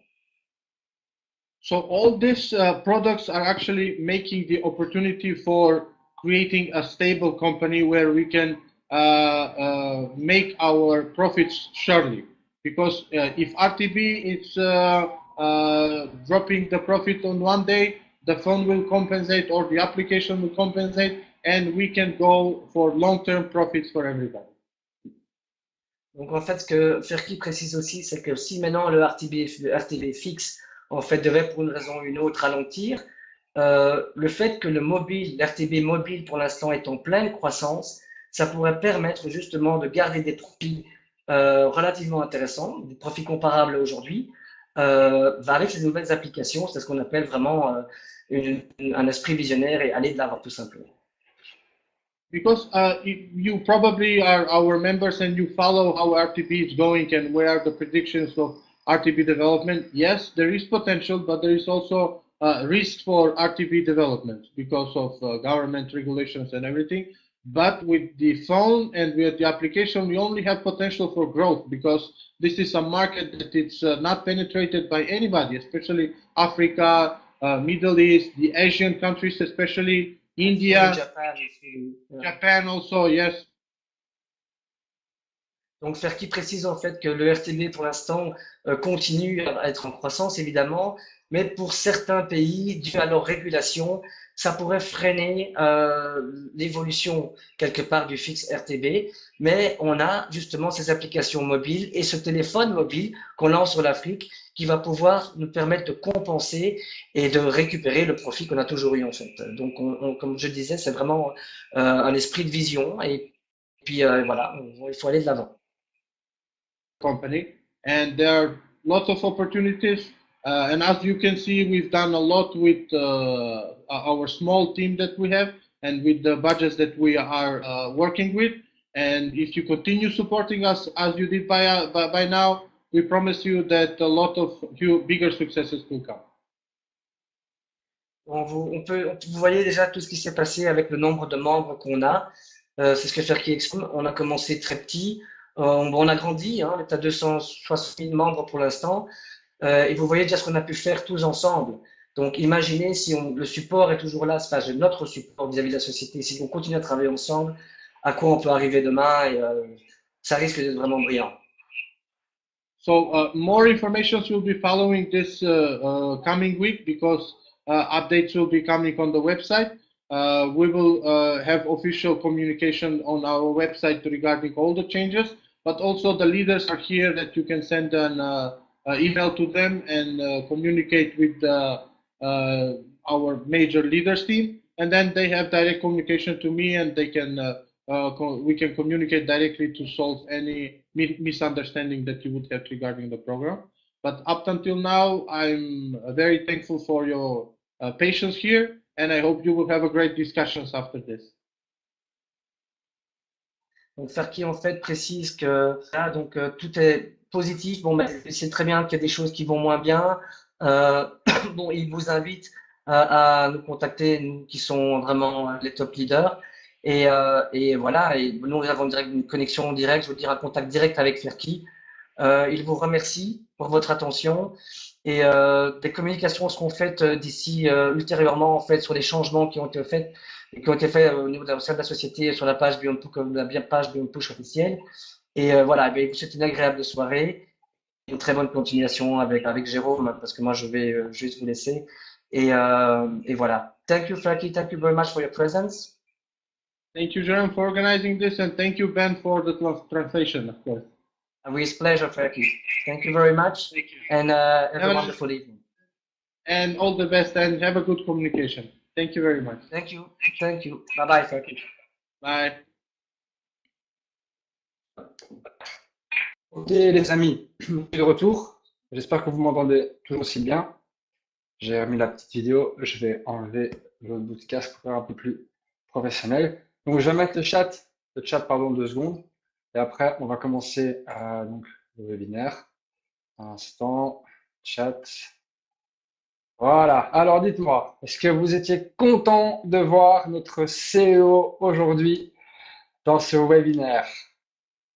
So all these products are actually making the opportunity for creating a stable company where we can make our profits surely. Because if RTB is dropping the profit on one day, the phone will compensate or the application will compensate, and we can go for long-term profits for everybody. Donc en fait, ce que Ferki précise aussi, c'est que si maintenant le RTB fixe en fait devait pour une raison ou une autre ralentir, le fait que l'RTB mobile pour l'instant est en pleine croissance, ça pourrait permettre justement de garder des profits relativement intéressants, des profits comparables aujourd'hui, avec ces nouvelles applications. C'est ce qu'on appelle vraiment un esprit visionnaire et aller de l'avant tout simplement. Because you probably are our members and you follow how RTB is going and where are the predictions of RTB development. Yes, there is potential, but there is also risk for RTB development because of government regulations and everything. But with the phone and with the application, we only have potential for growth because this is a market that it's not penetrated by anybody, especially Africa, Middle East, the Asian countries, especially India, Japan, Japan also, yes. Donc, faire qui précise en fait que le RTB pour l'instant continue à être en croissance évidemment, mais pour certains pays, dû à leur régulation, ça pourrait freiner l'évolution quelque part du fixe RTB. Mais on a justement ces applications mobiles et ce téléphone mobile qu'on lance sur l'Afrique qui va pouvoir nous permettre de compenser et de récupérer le profit qu'on a toujours eu en fait. Donc, comme je disais, c'est vraiment un esprit de vision et puis voilà, il faut aller de l'avant. Company, and there are lots of opportunities. And as you can see, we've done a lot with our small team that we have and with the budgets that we are working with. And if you continue supporting us as you did by now, we promise you that a lot of bigger successes will come. Vous voyez déjà tout ce qui s'est passé avec le nombre de membres qu'on a. C'est ce que Ferki exprime. On a commencé très petit. On a grandi, hein, on est à 260 000 membres pour l'instant. Et vous voyez déjà ce qu'on a pu faire tous ensemble. Donc imaginez si le support est toujours là, enfin, notre support vis-à-vis de la société, si on continue à travailler ensemble, à quoi on peut arriver demain et ça risque d'être vraiment brillant. So more information will be following this coming week because updates will be coming on the website. We will have official communication on our website regarding all the changes, but also the leaders are here that you can send an email to them and communicate with our major leaders team, and then they have direct communication to me, and they can we can communicate directly to solve any misunderstanding that you would have regarding the program. But up until now, I'm very thankful for your patience here, and I hope you will have a great discussions after this. Donc Ferki en fait précise que là, donc tout est positif. Bon, ben, c'est très bien qu'il y a des choses qui vont moins bien. Bon, il vous invite à nous contacter, nous qui sont vraiment les top leaders. Et voilà, et nous avons une connexion directe, je veux dire un contact direct avec Ferki. Il vous remercie pour votre attention et des communications seront faites d'ici ultérieurement en fait sur les changements qui ont été faits au niveau de la société sur la page Beyond Push, la page Beyond Push officielle. Et voilà, je vous souhaite une agréable soirée, une très bonne continuation avec Jérôme parce que moi je vais juste vous laisser. Et voilà. Thank you, Ferki. Thank you very much for your presence. Thank you, Jerome, for organizing this, and thank you, Ben, for the translation, of course. With pleasure, Ferki. Thank you very much, and have a wonderful evening. And all the best, and have a good communication. Thank you very much. Thank you. Thank you. Bye-bye, Ferki. Bye. Ok, les amis, je suis de retour. J'espère que vous m'entendez toujours aussi bien. J'ai remis la petite vidéo. Je vais enlever le bout de casque pour faire un peu plus professionnel. Donc, je vais mettre le chat pardon, 2 secondes. Et après, on va commencer donc, le webinaire. Un instant, chat. Voilà. Alors, dites-moi, est-ce que vous étiez content de voir notre CEO aujourd'hui dans ce webinaire?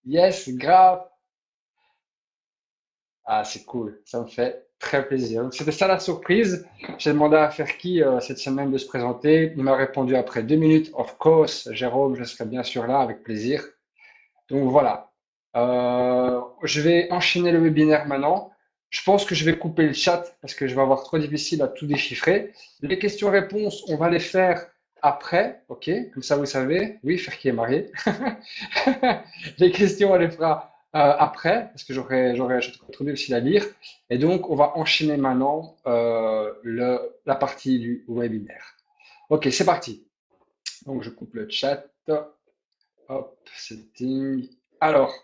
Yes, grave. Ah, c'est cool. Ça me fait très plaisir. Donc, c'était ça la surprise. J'ai demandé à Ferki cette semaine de se présenter. Il m'a répondu après 2 minutes. Of course, Jérôme, je serai bien sûr là avec plaisir. Donc voilà. Je vais enchaîner le webinaire maintenant. Je pense que je vais couper le chat parce que je vais avoir trop difficile à tout déchiffrer. Les questions-réponses, on va les faire après. OK? Comme ça, vous savez. Oui, Ferki est marié. Les questions, on les fera après, parce que j'aurais trop difficile à lire. Et donc, on va enchaîner maintenant la partie du webinaire. Ok, c'est parti. Donc, je coupe le chat. Hop, setting. Alors,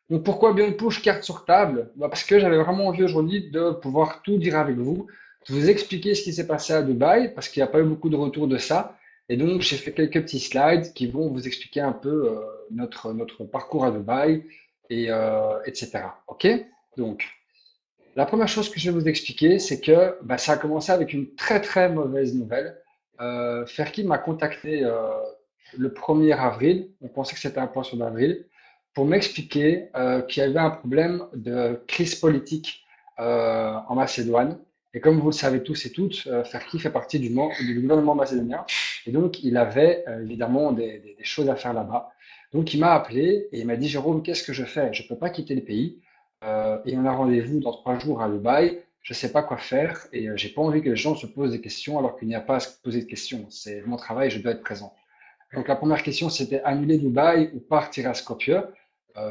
donc pourquoi Beyond Push carte sur table? Parce que j'avais vraiment envie aujourd'hui de pouvoir tout dire avec vous, de vous expliquer ce qui s'est passé à Dubaï, parce qu'il n'y a pas eu beaucoup de retours de ça. Et donc, j'ai fait quelques petits slides qui vont vous expliquer un peu notre parcours à Dubaï, et etc. Ok? Donc, la première chose que je vais vous expliquer, c'est que ça a commencé avec une très très mauvaise nouvelle. Ferki m'a contacté le 1er avril, on pensait que c'était un poisson d'avril, pour m'expliquer qu'il y avait un problème de crise politique en Macédoine Et comme vous le savez tous et toutes, Ferki fait partie du gouvernement macédonien. Et donc, il avait évidemment des choses à faire là-bas. Donc, il m'a appelé et il m'a dit, Jérôme, qu'est-ce que je fais? Je ne peux pas quitter le pays. Et on a rendez-vous dans 3 jours à Dubaï. Je ne sais pas quoi faire et j'ai pas envie que les gens se posent des questions alors qu'il n'y a pas à se poser de questions. C'est mon travail, je dois être présent. Donc la première question, c'était annuler Dubaï ou partir à Skopje.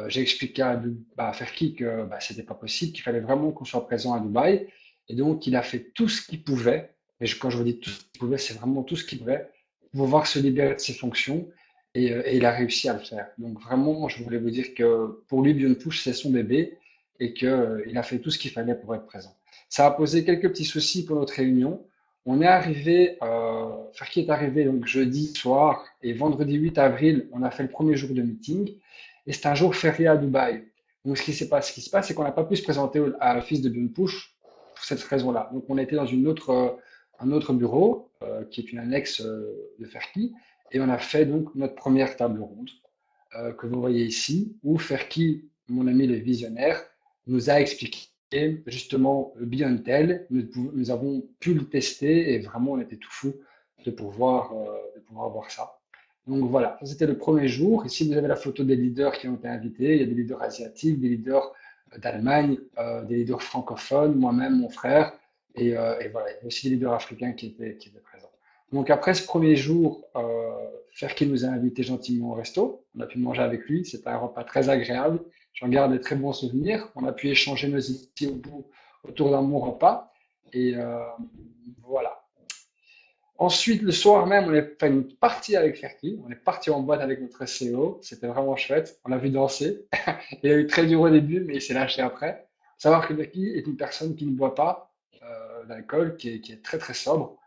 J'ai expliqué à Ferki que c'était pas possible, qu'il fallait vraiment qu'on soit présent à Dubaï. Et donc il a fait tout ce qu'il pouvait. Et quand je vous dis tout ce qu'il pouvait, c'est vraiment tout ce qu'il pouvait pour pouvoir se libérer de ses fonctions. Et il a réussi à le faire. Donc vraiment, je voulais vous dire que pour lui, Björn c'est son bébé et qu'il a fait tout ce qu'il fallait pour être présent. Ça a posé quelques petits soucis pour notre réunion. On est arrivé, Ferki est arrivé donc jeudi soir et vendredi 8 avril, on a fait le premier jour de meeting et c'est un jour férié à Dubaï. Donc ce qui se passe, c'est qu'on n'a pas pu se présenter à l'office de Bunpush pour cette raison-là. Donc on était dans un autre bureau qui est une annexe de Ferki et on a fait donc notre première table ronde que vous voyez ici où Ferki, mon ami le visionnaire, nous a expliqué justement Beyond Tel. Nous avons pu le tester et vraiment on était tout fou de pouvoir voir ça. Donc voilà, ça c'était le premier jour. Ici vous avez la photo des leaders qui ont été invités. Il y a des leaders asiatiques, des leaders d'Allemagne, des leaders francophones, moi-même, mon frère. Et voilà, il y a aussi des leaders africains qui étaient présents. Donc après ce premier jour, Ferki nous a invités gentiment au resto. On a pu manger avec lui. C'était un repas très agréable. J'en garde des très bons souvenirs. On a pu échanger nos idées autour d'un bon repas. Et voilà. Ensuite, le soir même, on a fait une partie avec Ferki. On est parti en boîte avec notre SEO. C'était vraiment chouette. On l'a vu danser. Il a eu très dur au début, mais il s'est lâché après. Faut savoir que Ferki est une personne qui ne boit pas d'alcool, qui est très très sobre.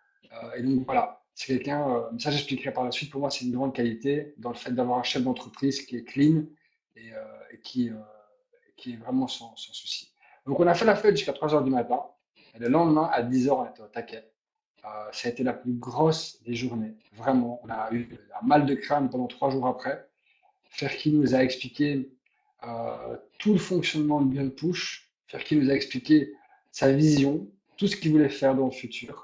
Et donc voilà, c'est quelqu'un, ça j'expliquerai par la suite, pour moi c'est une grande qualité dans le fait d'avoir un chef d'entreprise qui est clean et, euh, et qui est vraiment sans souci. Donc on a fait la fête jusqu'à 3 heures du matin. Et le lendemain, à 10 heures, on était au taquet. Ça a été la plus grosse des journées. Vraiment, on a eu un mal de crâne pendant 3 jours après. Ferki nous a expliqué tout le fonctionnement de Beyond Push. Ferki nous a expliqué sa vision, tout ce qu'il voulait faire dans le futur.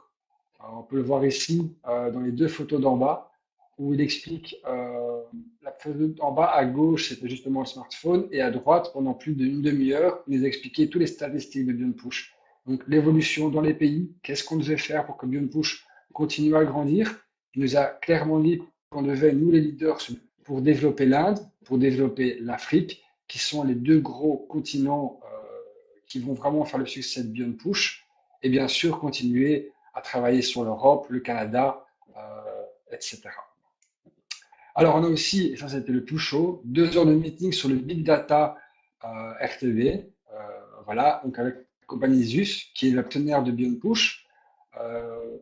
On peut le voir ici dans les deux photos d'en bas où il explique la photo en bas à gauche, c'était justement le smartphone, et à droite, pendant plus d'une demi-heure, il nous a expliqué toutes les statistiques de Beyond Push. Donc l'évolution dans les pays, qu'est-ce qu'on devait faire pour que Beyond Push continue à grandir. Il nous a clairement dit qu'on devait, nous les leaders, pour développer l'Inde, pour développer l'Afrique, qui sont les deux gros continents qui vont vraiment faire le succès de Beyond Push, et bien sûr continuer à travailler sur l'Europe, le Canada, etc. Alors, on a aussi, et ça c'était le plus chaud, 2 heures de meeting sur le Big Data RTV, voilà, donc avec la compagnie ZUS, qui est l'actionnaire de Beyond Push.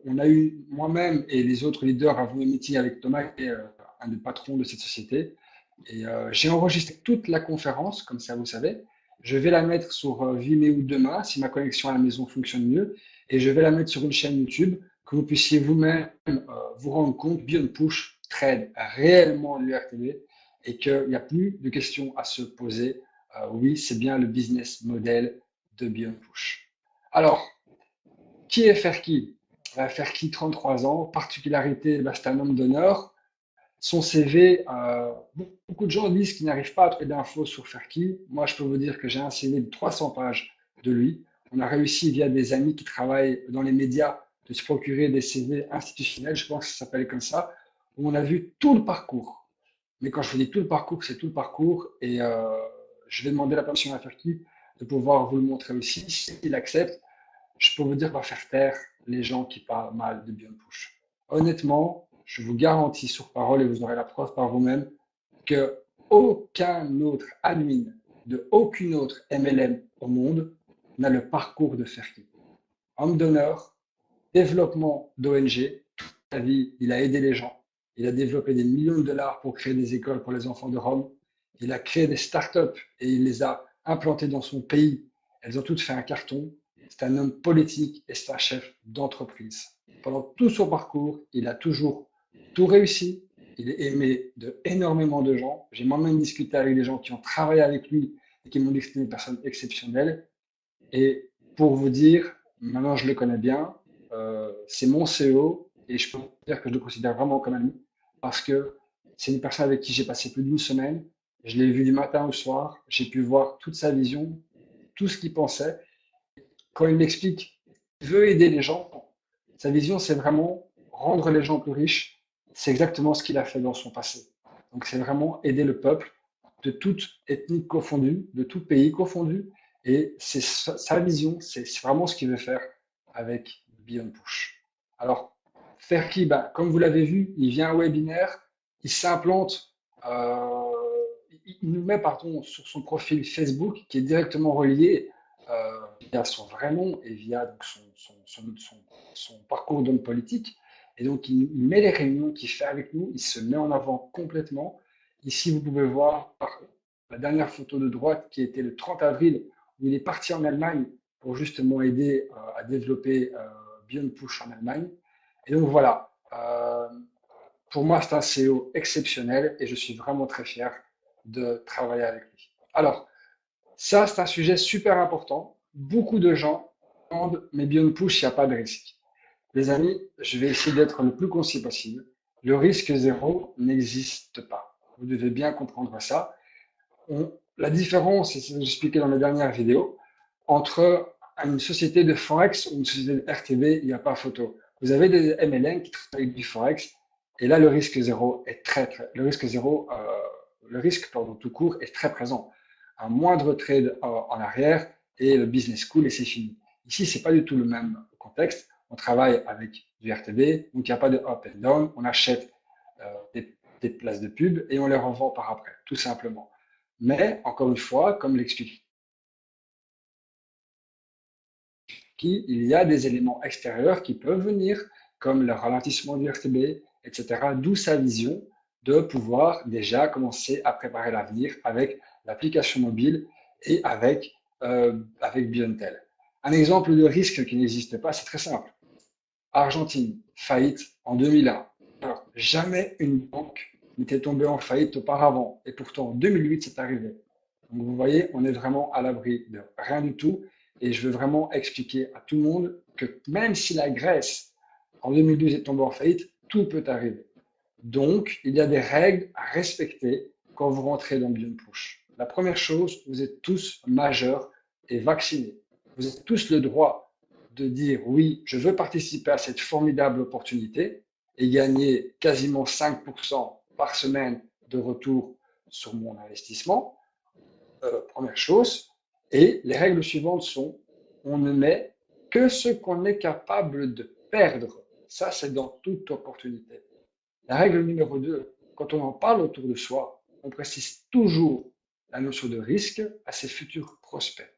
On a eu, moi-même et les autres leaders, avons un meeting avec Thomas, qui est un des patrons de cette société. Et j'ai enregistré toute la conférence, comme ça vous savez. Je vais la mettre sur Vimeo demain, si ma connexion à la maison fonctionne mieux. Et je vais la mettre sur une chaîne YouTube, que vous puissiez vous-même vous rendre compte, Beyond Push trade réellement l'URTB et qu'il n'y a plus de questions à se poser. Oui, c'est bien le business model de Beyond Push. Alors, qui est Ferki? Ferki, 33 ans, particularité, c'est un homme d'honneur. Son CV, beaucoup de gens disent qu'ils n'arrivent pas à trouver d'infos sur Ferki. Moi, je peux vous dire que j'ai un CV de 300 pages de lui. On a réussi, via des amis qui travaillent dans les médias, de se procurer des CV institutionnels, je pense que ça s'appelle comme ça, où on a vu tout le parcours. Mais quand je vous dis tout le parcours, c'est tout le parcours. Et je vais demander la permission à Ferki de pouvoir vous le montrer aussi. S'il accepte, je peux vous dire qu'on va faire taire les gens qui parlent mal de Beyond Push. Honnêtement, je vous garantis sur parole, et vous aurez la preuve par vous-même, que aucun autre admin de aucune autre MLM au monde n'a le parcours de Ferki. Homme d'honneur, développement d'ONG, toute sa vie, il a aidé les gens. Il a développé des millions de dollars pour créer des écoles pour les enfants de Rome. Il a créé des startups et il les a implantées dans son pays. Elles ont toutes fait un carton. C'est un homme politique et c'est un chef d'entreprise. Pendant tout son parcours, il a toujours tout réussi. Il est aimé de énormément de gens. J'ai moi-même discuté avec des gens qui ont travaillé avec lui et qui m'ont dit que c'était une personne exceptionnelle. Et pour vous dire, Maintenant, je le connais bien. C'est mon CEO et je peux dire que je le considère vraiment comme ami parce que c'est une personne avec qui j'ai passé plus d'une semaine. Je l'ai vu du matin au soir. J'ai pu voir toute sa vision, tout ce qu'il pensait. Quand il m'explique qu'il veut aider les gens, sa vision, c'est vraiment rendre les gens plus riches. C'est exactement ce qu'il a fait dans son passé. Donc, c'est vraiment aider le peuple de toute ethnie confondue, de tout pays confondu. Et c'est sa vision, c'est vraiment ce qu'il veut faire avec Beyond Push. Alors, faire qui? Ben, comme vous l'avez vu, il vient à un webinaire, il s'implante, il nous met pardon, sur son profil Facebook qui est directement relié via son vrai nom et via donc, son parcours d'homme politique. Et donc, il met les réunions qu'il fait avec nous, il se met en avant complètement. Ici, vous pouvez voir la dernière photo de droite qui était le 30 avril, où il est parti en Allemagne pour justement aider à développer Beyond Push en Allemagne. Et donc voilà, pour moi, c'est un CEO exceptionnel et je suis vraiment très fier de travailler avec lui. Alors, ça, c'est un sujet super important. Beaucoup de gens demandent, mais Beyond Push, il n'y a pas de risque. Les amis, je vais essayer d'être le plus concis possible. Le risque zéro n'existe pas. Vous devez bien comprendre ça. La différence, et c'est ce que j'expliquais dans la dernière vidéo, entre une société de Forex ou une société de RTB, il n'y a pas photo. Vous avez des MLN qui travaillent avec du Forex, et là, le risque zéro est le risque zéro, le risque, pardon, tout court est très présent. Un moindre trade en arrière et le business cool et c'est fini. Ici, c'est pas du tout le même contexte. On travaille avec du RTB, donc il n'y a pas de up and down. On achète des places de pub et on les revend par après, tout simplement. Mais, encore une fois, comme l'explique, il y a des éléments extérieurs qui peuvent venir, comme le ralentissement du RTB, etc. D'où sa vision de pouvoir déjà commencer à préparer l'avenir avec l'application mobile et avec Biontel. Un exemple de risque qui n'existe pas, c'est très simple. Argentine, faillite en 2001. Alors, jamais une banque n'était tombée en faillite auparavant. Et pourtant, en 2008, c'est arrivé. Donc, vous voyez, on est vraiment à l'abri de rien du tout. Et je veux vraiment expliquer à tout le monde que même si la Grèce, en 2012, est tombée en faillite, tout peut arriver. Donc, il y a des règles à respecter quand vous rentrez dans Beyond Push. La première chose, vous êtes tous majeurs et vaccinés. Vous avez tous le droit de dire oui, je veux participer à cette formidable opportunité et gagner quasiment 5% par semaine de retour sur mon investissement. Première chose. Et les règles suivantes sont, on ne met que ce qu'on est capable de perdre. Ça, c'est dans toute opportunité. La règle numéro 2, quand on en parle autour de soi, on précise toujours la notion de risque à ses futurs prospects.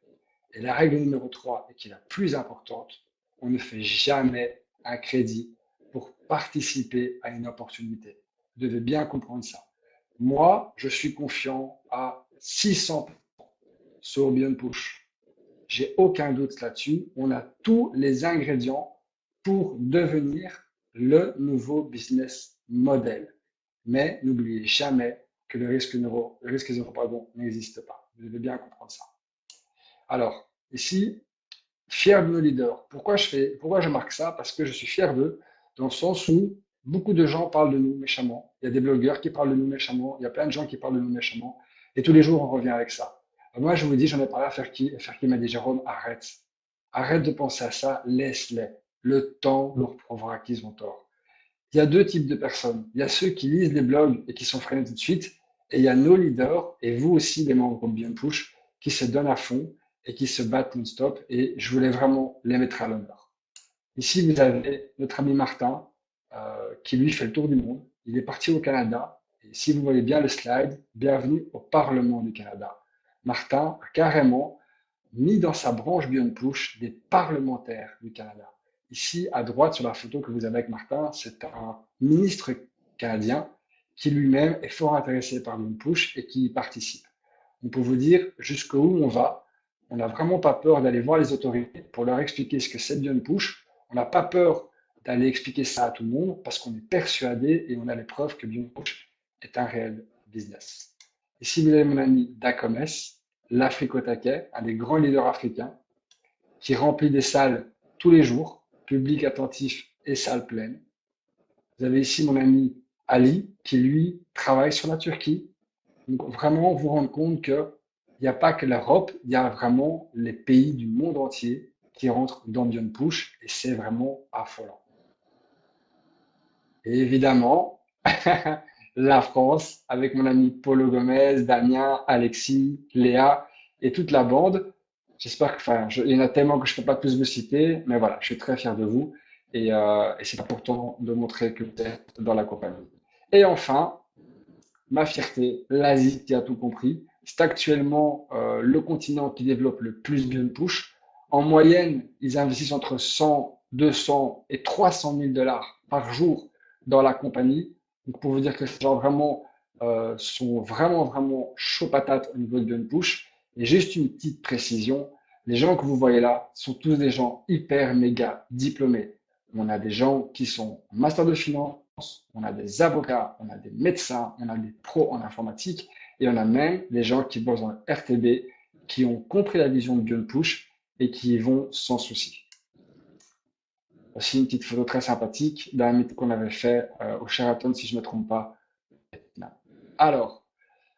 Et la règle numéro 3, et qui est la plus importante, on ne fait jamais un crédit pour participer à une opportunité. Vous devez bien comprendre ça. Moi, je suis confiant à 600% sur Beyond Push. J'ai aucun doute là-dessus. On a tous les ingrédients pour devenir le nouveau business model. Mais n'oubliez jamais que le risque zéro n'existe pas. Vous devez bien comprendre ça. Alors, ici, fier de nos leaders. Pourquoi je marque ça? Parce que je suis fier d'eux, dans le sens où beaucoup de gens parlent de nous méchamment. Il y a des blogueurs qui parlent de nous méchamment. Il y a plein de gens qui parlent de nous méchamment. Et tous les jours, on revient avec ça. Moi, je vous dis, j'en ai parlé à Ferki. Et Ferki m'a dit, Jérôme, arrête. Arrête de penser à ça. Laisse-les. Le temps leur prouvera qu'ils ont tort. Il y a deux types de personnes. Il y a ceux qui lisent les blogs et qui sont freinés tout de suite. Et il y a nos leaders, et vous aussi, les membres de Beyond Push, qui se donnent à fond et qui se battent non-stop. Et je voulais vraiment les mettre à l'honneur. Ici, vous avez notre ami Martin, qui lui fait le tour du monde. Il est parti au Canada. Et si vous voyez bien le slide, bienvenue au Parlement du Canada. Martin a carrément mis dans sa branche Beyond Push des parlementaires du Canada. Ici, à droite, sur la photo que vous avez avec Martin, c'est un ministre canadien qui lui-même est fort intéressé par Beyond Push et qui y participe. On peut vous dire jusqu'où on va. On n'a vraiment pas peur d'aller voir les autorités pour leur expliquer ce que c'est Beyond Push. On n'a pas peur d'aller expliquer ça à tout le monde parce qu'on est persuadé et on a les preuves que Beyond Push est un réel business. Ici, vous avez mon ami Dacomes, l'Afrique au taquet, un des grands leaders africains, qui remplit des salles tous les jours, public attentif et salle pleine. Vous avez ici mon ami Ali qui, lui, travaille sur la Turquie. Donc, vraiment, vous rendre compte qu'il n'y a pas que l'Europe, il y a vraiment les pays du monde entier qui rentrent dans Beyond Push et c'est vraiment affolant. Et évidemment, la France avec mon ami Paulo Gomez, Damien, Alexis, Léa et toute la bande. J'espère que, enfin, il y en a tellement que je ne peux pas tous vous citer, mais voilà, je suis très fier de vous et c'est important de montrer que vous êtes dans la compagnie. Et enfin, ma fierté, l'Asie qui a tout compris. C'est actuellement le continent qui développe le plus Beyond Push. En moyenne, ils investissent entre 100, 200 et 300 000 dollars par jour dans la compagnie. Donc pour vous dire que ces gens vraiment sont vraiment chaud patate au niveau de Beyond Push. Et juste une petite précision, les gens que vous voyez là sont tous des gens hyper méga diplômés. On a des gens qui sont en master de finance, on a des avocats, on a des médecins, on a des pros en informatique et on a même des gens qui bossent dans le RTB, qui ont compris la vision de Beyond Push et qui y vont sans souci. Aussi une petite photo très sympathique d'un meet qu'on avait fait au Sheraton, si je ne me trompe pas. Alors,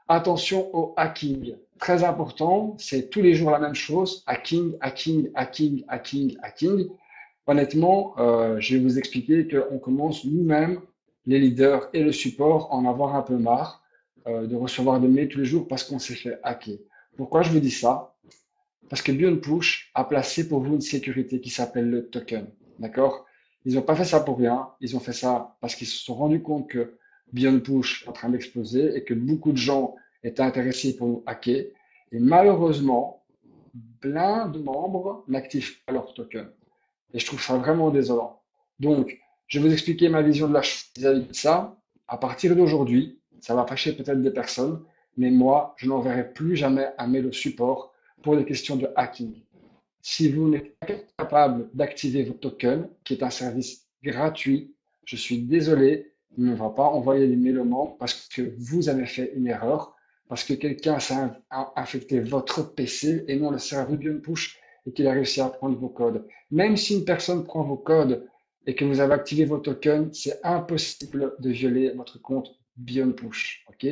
attention au hacking. Très important, c'est tous les jours la même chose. Hacking, hacking, hacking, hacking, hacking. Honnêtement, je vais vous expliquer qu'on commence nous-mêmes, les leaders et le support, à en avoir un peu marre de recevoir des mails tous les jours parce qu'on s'est fait hacker. Pourquoi je vous dis ça? Parce que Beyond Push a placé pour vous une sécurité qui s'appelle le token. D'accord? Ils n'ont pas fait ça pour rien. Ils ont fait ça parce qu'ils se sont rendus compte que Beyond Push est en train d'exploser et que beaucoup de gens étaient intéressés pour nous hacker. Et malheureusement, plein de membres n'activent pas leur token. Et je trouve ça vraiment désolant. Donc, je vais vous expliquer ma vision de la chose vis-à-vis de ça. À partir d'aujourd'hui, ça va fâcher peut-être des personnes, mais moi, je n'enverrai plus jamais un mail au support pour des questions de hacking. Si vous n'êtes pas capable d'activer votre token, qui est un service gratuit, je suis désolé, il ne va pas envoyer des mails aux membres parce que vous avez fait une erreur, parce que quelqu'un s'est infecté votre PC et non le serveur Beyond Push et qu'il a réussi à prendre vos codes. Même si une personne prend vos codes et que vous avez activé vos tokens, c'est impossible de violer votre compte Beyond Push. Ok?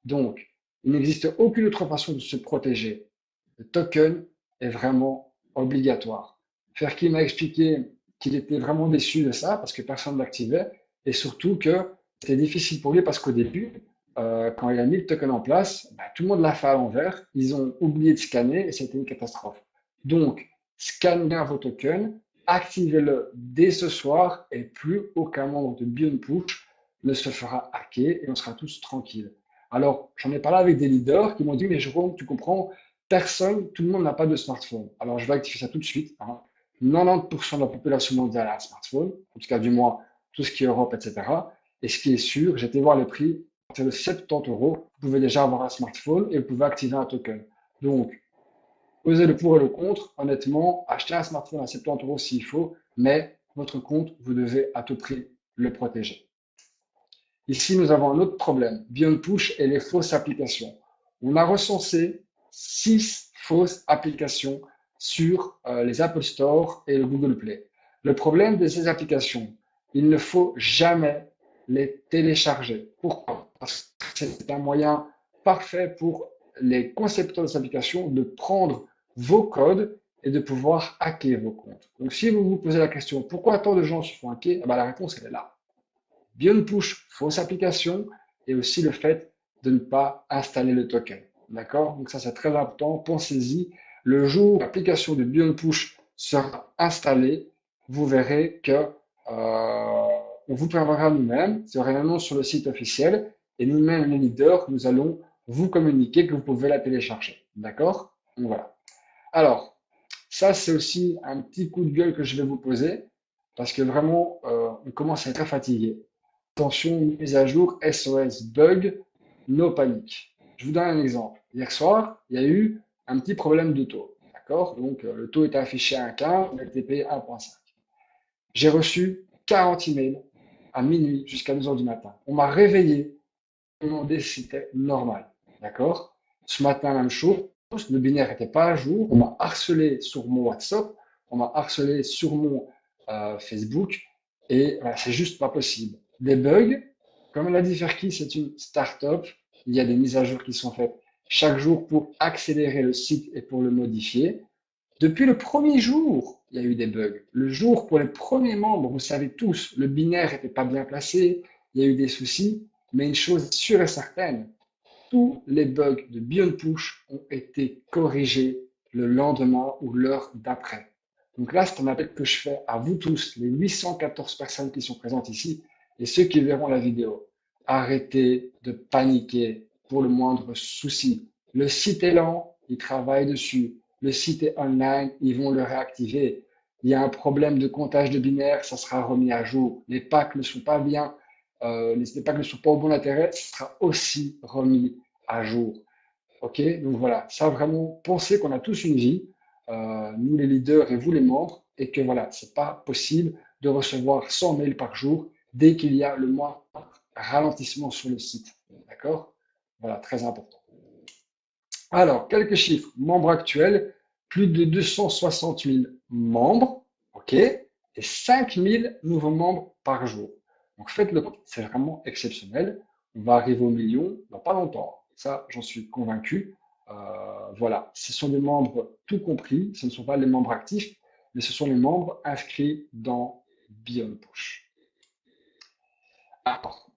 Donc, il n'existe aucune autre façon de se protéger. Le token est vraiment obligatoire. Ferki m'a expliqué qu'il était vraiment déçu de ça parce que personne ne l'activait et surtout que c'était difficile pour lui parce qu'au début, quand il a mis le token en place, tout le monde l'a fait à l'envers. Ils ont oublié de scanner et c'était une catastrophe. Donc, scannez bien vos tokens, activez-le dès ce soir et plus aucun membre de Beyond Push ne se fera hacker et on sera tous tranquilles. Alors, j'en ai parlé avec des leaders qui m'ont dit, mais Jérôme, tu comprends, personne, tout le monde n'a pas de smartphone. Alors, je vais activer ça tout de suite. 90% de la population mondiale a un smartphone, en tout cas du moins tout ce qui est Europe, etc. Et ce qui est sûr, j'ai été voir le prix, à partir de 70 euros, vous pouvez déjà avoir un smartphone et vous pouvez activer un token. Donc, osez le pour et le contre. Honnêtement, achetez un smartphone à 70 euros s'il faut, mais votre compte, vous devez à tout prix le protéger. Ici, nous avons un autre problème, Beyond Push et les fausses applications. On a recensé 6 fausses applications sur les Apple Store et le Google Play. Le problème de ces applications, il ne faut jamais les télécharger. Pourquoi? Parce que c'est un moyen parfait pour les concepteurs de ces applications de prendre vos codes et de pouvoir hacker vos comptes. Donc, si vous vous posez la question, pourquoi tant de gens se font hacker? La réponse, elle est là. Beyond Push, fausse application, et aussi le fait de ne pas installer le token. D'accord? Donc ça, c'est très important. Pensez-y. Le jour où l'application de Beyond Push sera installée, vous verrez que on vous préparera nous-mêmes. C'est réellement sur le site officiel. Et nous-mêmes, les leaders, nous allons vous communiquer que vous pouvez la télécharger. D'accord? Donc voilà. Alors, ça, c'est aussi un petit coup de gueule que je vais vous poser parce que vraiment, on commence à être très fatigué. Attention, mise à jour, SOS, bug, no panique. Je vous donne un exemple. Hier soir, il y a eu un petit problème de taux. D'accord? Donc, le taux était affiché à 1,15, on a été payé 1,5. J'ai reçu 40 emails à minuit jusqu'à 2 heures du matin. On m'a réveillé, on m'a demandé si c'était normal. D'accord? Ce matin, même chose, le binaire n'était pas à jour. On m'a harcelé sur mon WhatsApp on m'a harcelé sur mon Facebook et voilà, c'est juste pas possible. Des bugs, comme l'a dit Ferki, c'est une start-up. Il y a des mises à jour qui sont faites chaque jour pour accélérer le site et pour le modifier. Depuis le premier jour, il y a eu des bugs. Le jour pour les premiers membres, vous savez tous, le binaire n'était pas bien placé, il y a eu des soucis, mais une chose sûre et certaine, tous les bugs de Beyond Push ont été corrigés le lendemain ou l'heure d'après. Donc là, c'est un appel que je fais à vous tous, les 814 personnes qui sont présentes ici et ceux qui verront la vidéo. Arrêtez de paniquer pour le moindre souci. Le site est lent, ils travaillent dessus. Le site est online, ils vont le réactiver. Il y a un problème de comptage de binaire, ça sera remis à jour. Les packs ne sont pas bien, les packs ne sont pas au bon intérêt, ça sera aussi remis à jour. Ok, donc voilà, ça vraiment, pensez qu'on a tous une vie, nous les leaders et vous les membres, et que voilà, c'est pas possible de recevoir 100 mails par jour dès qu'il y a le moindre ralentissement sur le site. D'accord? Voilà, très important. Alors, quelques chiffres. Membres actuels, plus de 260 000 membres, ok, et 5 000 nouveaux membres par jour. Donc, faites-le, c'est vraiment exceptionnel. On va arriver au million dans pas longtemps. Ça, j'en suis convaincu. Voilà, ce sont des membres tout compris. Ce ne sont pas les membres actifs, mais ce sont les membres inscrits dans Beyond Push. Alors,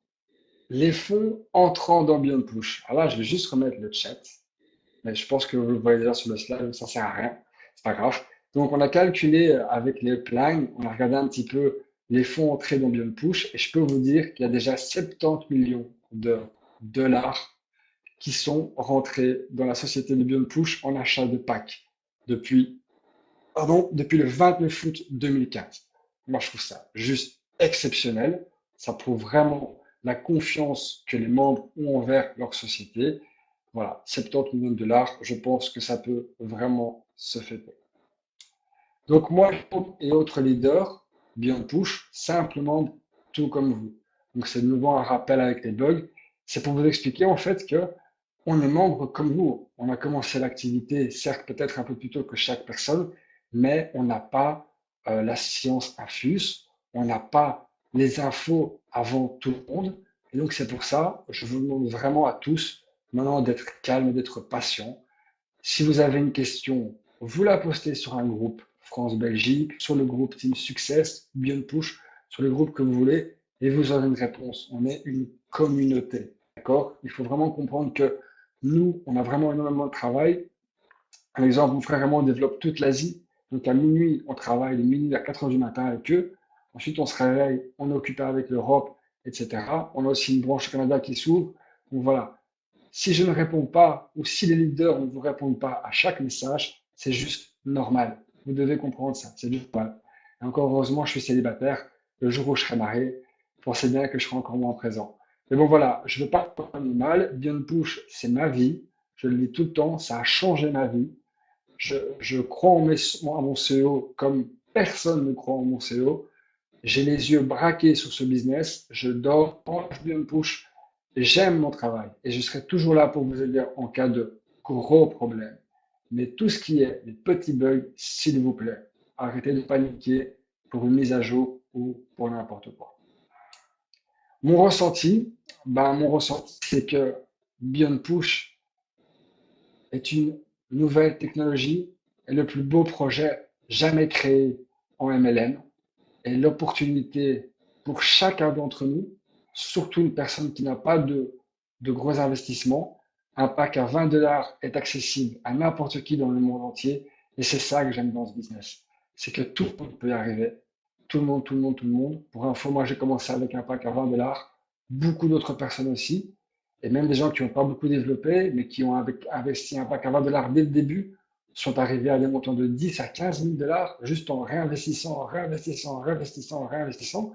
les fonds entrant dans Beyond Push. Alors là, je vais juste remettre le chat. Mais je pense que vous le voyez déjà sur le slide, donc ça sert à rien. C'est pas grave. Donc, on a calculé avec les plans, on a regardé un petit peu les fonds entrés dans Beyond Push et je peux vous dire qu'il y a déjà 70 millions de dollars qui sont rentrés dans la société de Beyond Push en achat de packs depuis, depuis le 29 août 2015. Moi, je trouve ça juste exceptionnel. Ça prouve vraiment la confiance que les membres ont envers leur société. Voilà, 70 millions de dollars, je pense que ça peut vraiment se fêter. Donc moi et autres leaders, Beyond Push, simplement tout comme vous. Donc c'est de nouveau un rappel avec les bugs. C'est pour vous expliquer en fait que on est membre comme vous. On a commencé l'activité, certes peut-être un peu plus tôt que chaque personne, mais on n'a pas la science infuse, on n'a pas les infos avant tout le monde. Et donc c'est pour ça, je vous demande vraiment à tous maintenant d'être calme, d'être patient. Si vous avez une question, vous la postez sur un groupe France-Belgique, sur le groupe Team Success, Beyond Push, sur le groupe que vous voulez, et vous aurez une réponse. On est une communauté, d'accord? Il faut vraiment comprendre que nous, on a vraiment énormément de travail. Par exemple, mon frère et moi, on développe toute l'Asie. Donc à minuit, on travaille de minuit à 4 heures du matin avec eux. Ensuite, on se réveille, on est occupé avec l'Europe, etc. On a aussi une branche au Canada qui s'ouvre. Donc voilà, si je ne réponds pas ou si les leaders ne vous répondent pas à chaque message, c'est juste normal. Vous devez comprendre ça, c'est juste normal. Et encore heureusement, je suis célibataire. Le jour où je serai marié, pensez bien que je serai encore moins présent. Mais bon, voilà, je ne veux pas parler mal. Beyond Push, c'est ma vie. Je le dis tout le temps, ça a changé ma vie. Je crois en mon CEO comme personne ne croit en mon CEO. J'ai les yeux braqués sur ce business. Je dors en Beyond Push. J'aime mon travail et je serai toujours là pour vous aider en cas de gros problèmes. Mais tout ce qui est des petits bugs, s'il vous plaît, arrêtez de paniquer pour une mise à jour ou pour n'importe quoi. Mon ressenti, c'est que Beyond Push est une nouvelle technologie et le plus beau projet jamais créé en MLM et l'opportunité pour chacun d'entre nous, surtout une personne qui n'a pas de gros investissements. Un pack à 20 dollars est accessible à n'importe qui dans le monde entier. Et c'est ça que j'aime dans ce business. C'est que tout le monde peut y arriver. Tout le monde, tout le monde, tout le monde. Pour info, moi, j'ai commencé avec un pack à 20 dollars. Beaucoup d'autres personnes aussi. Et même des gens qui n'ont pas beaucoup développé, mais qui ont investi un pack à 20 dollars dès le début, sont arrivés à des montants de 10 à 15 000 dollars juste en réinvestissant, réinvestissant, réinvestissant, réinvestissant.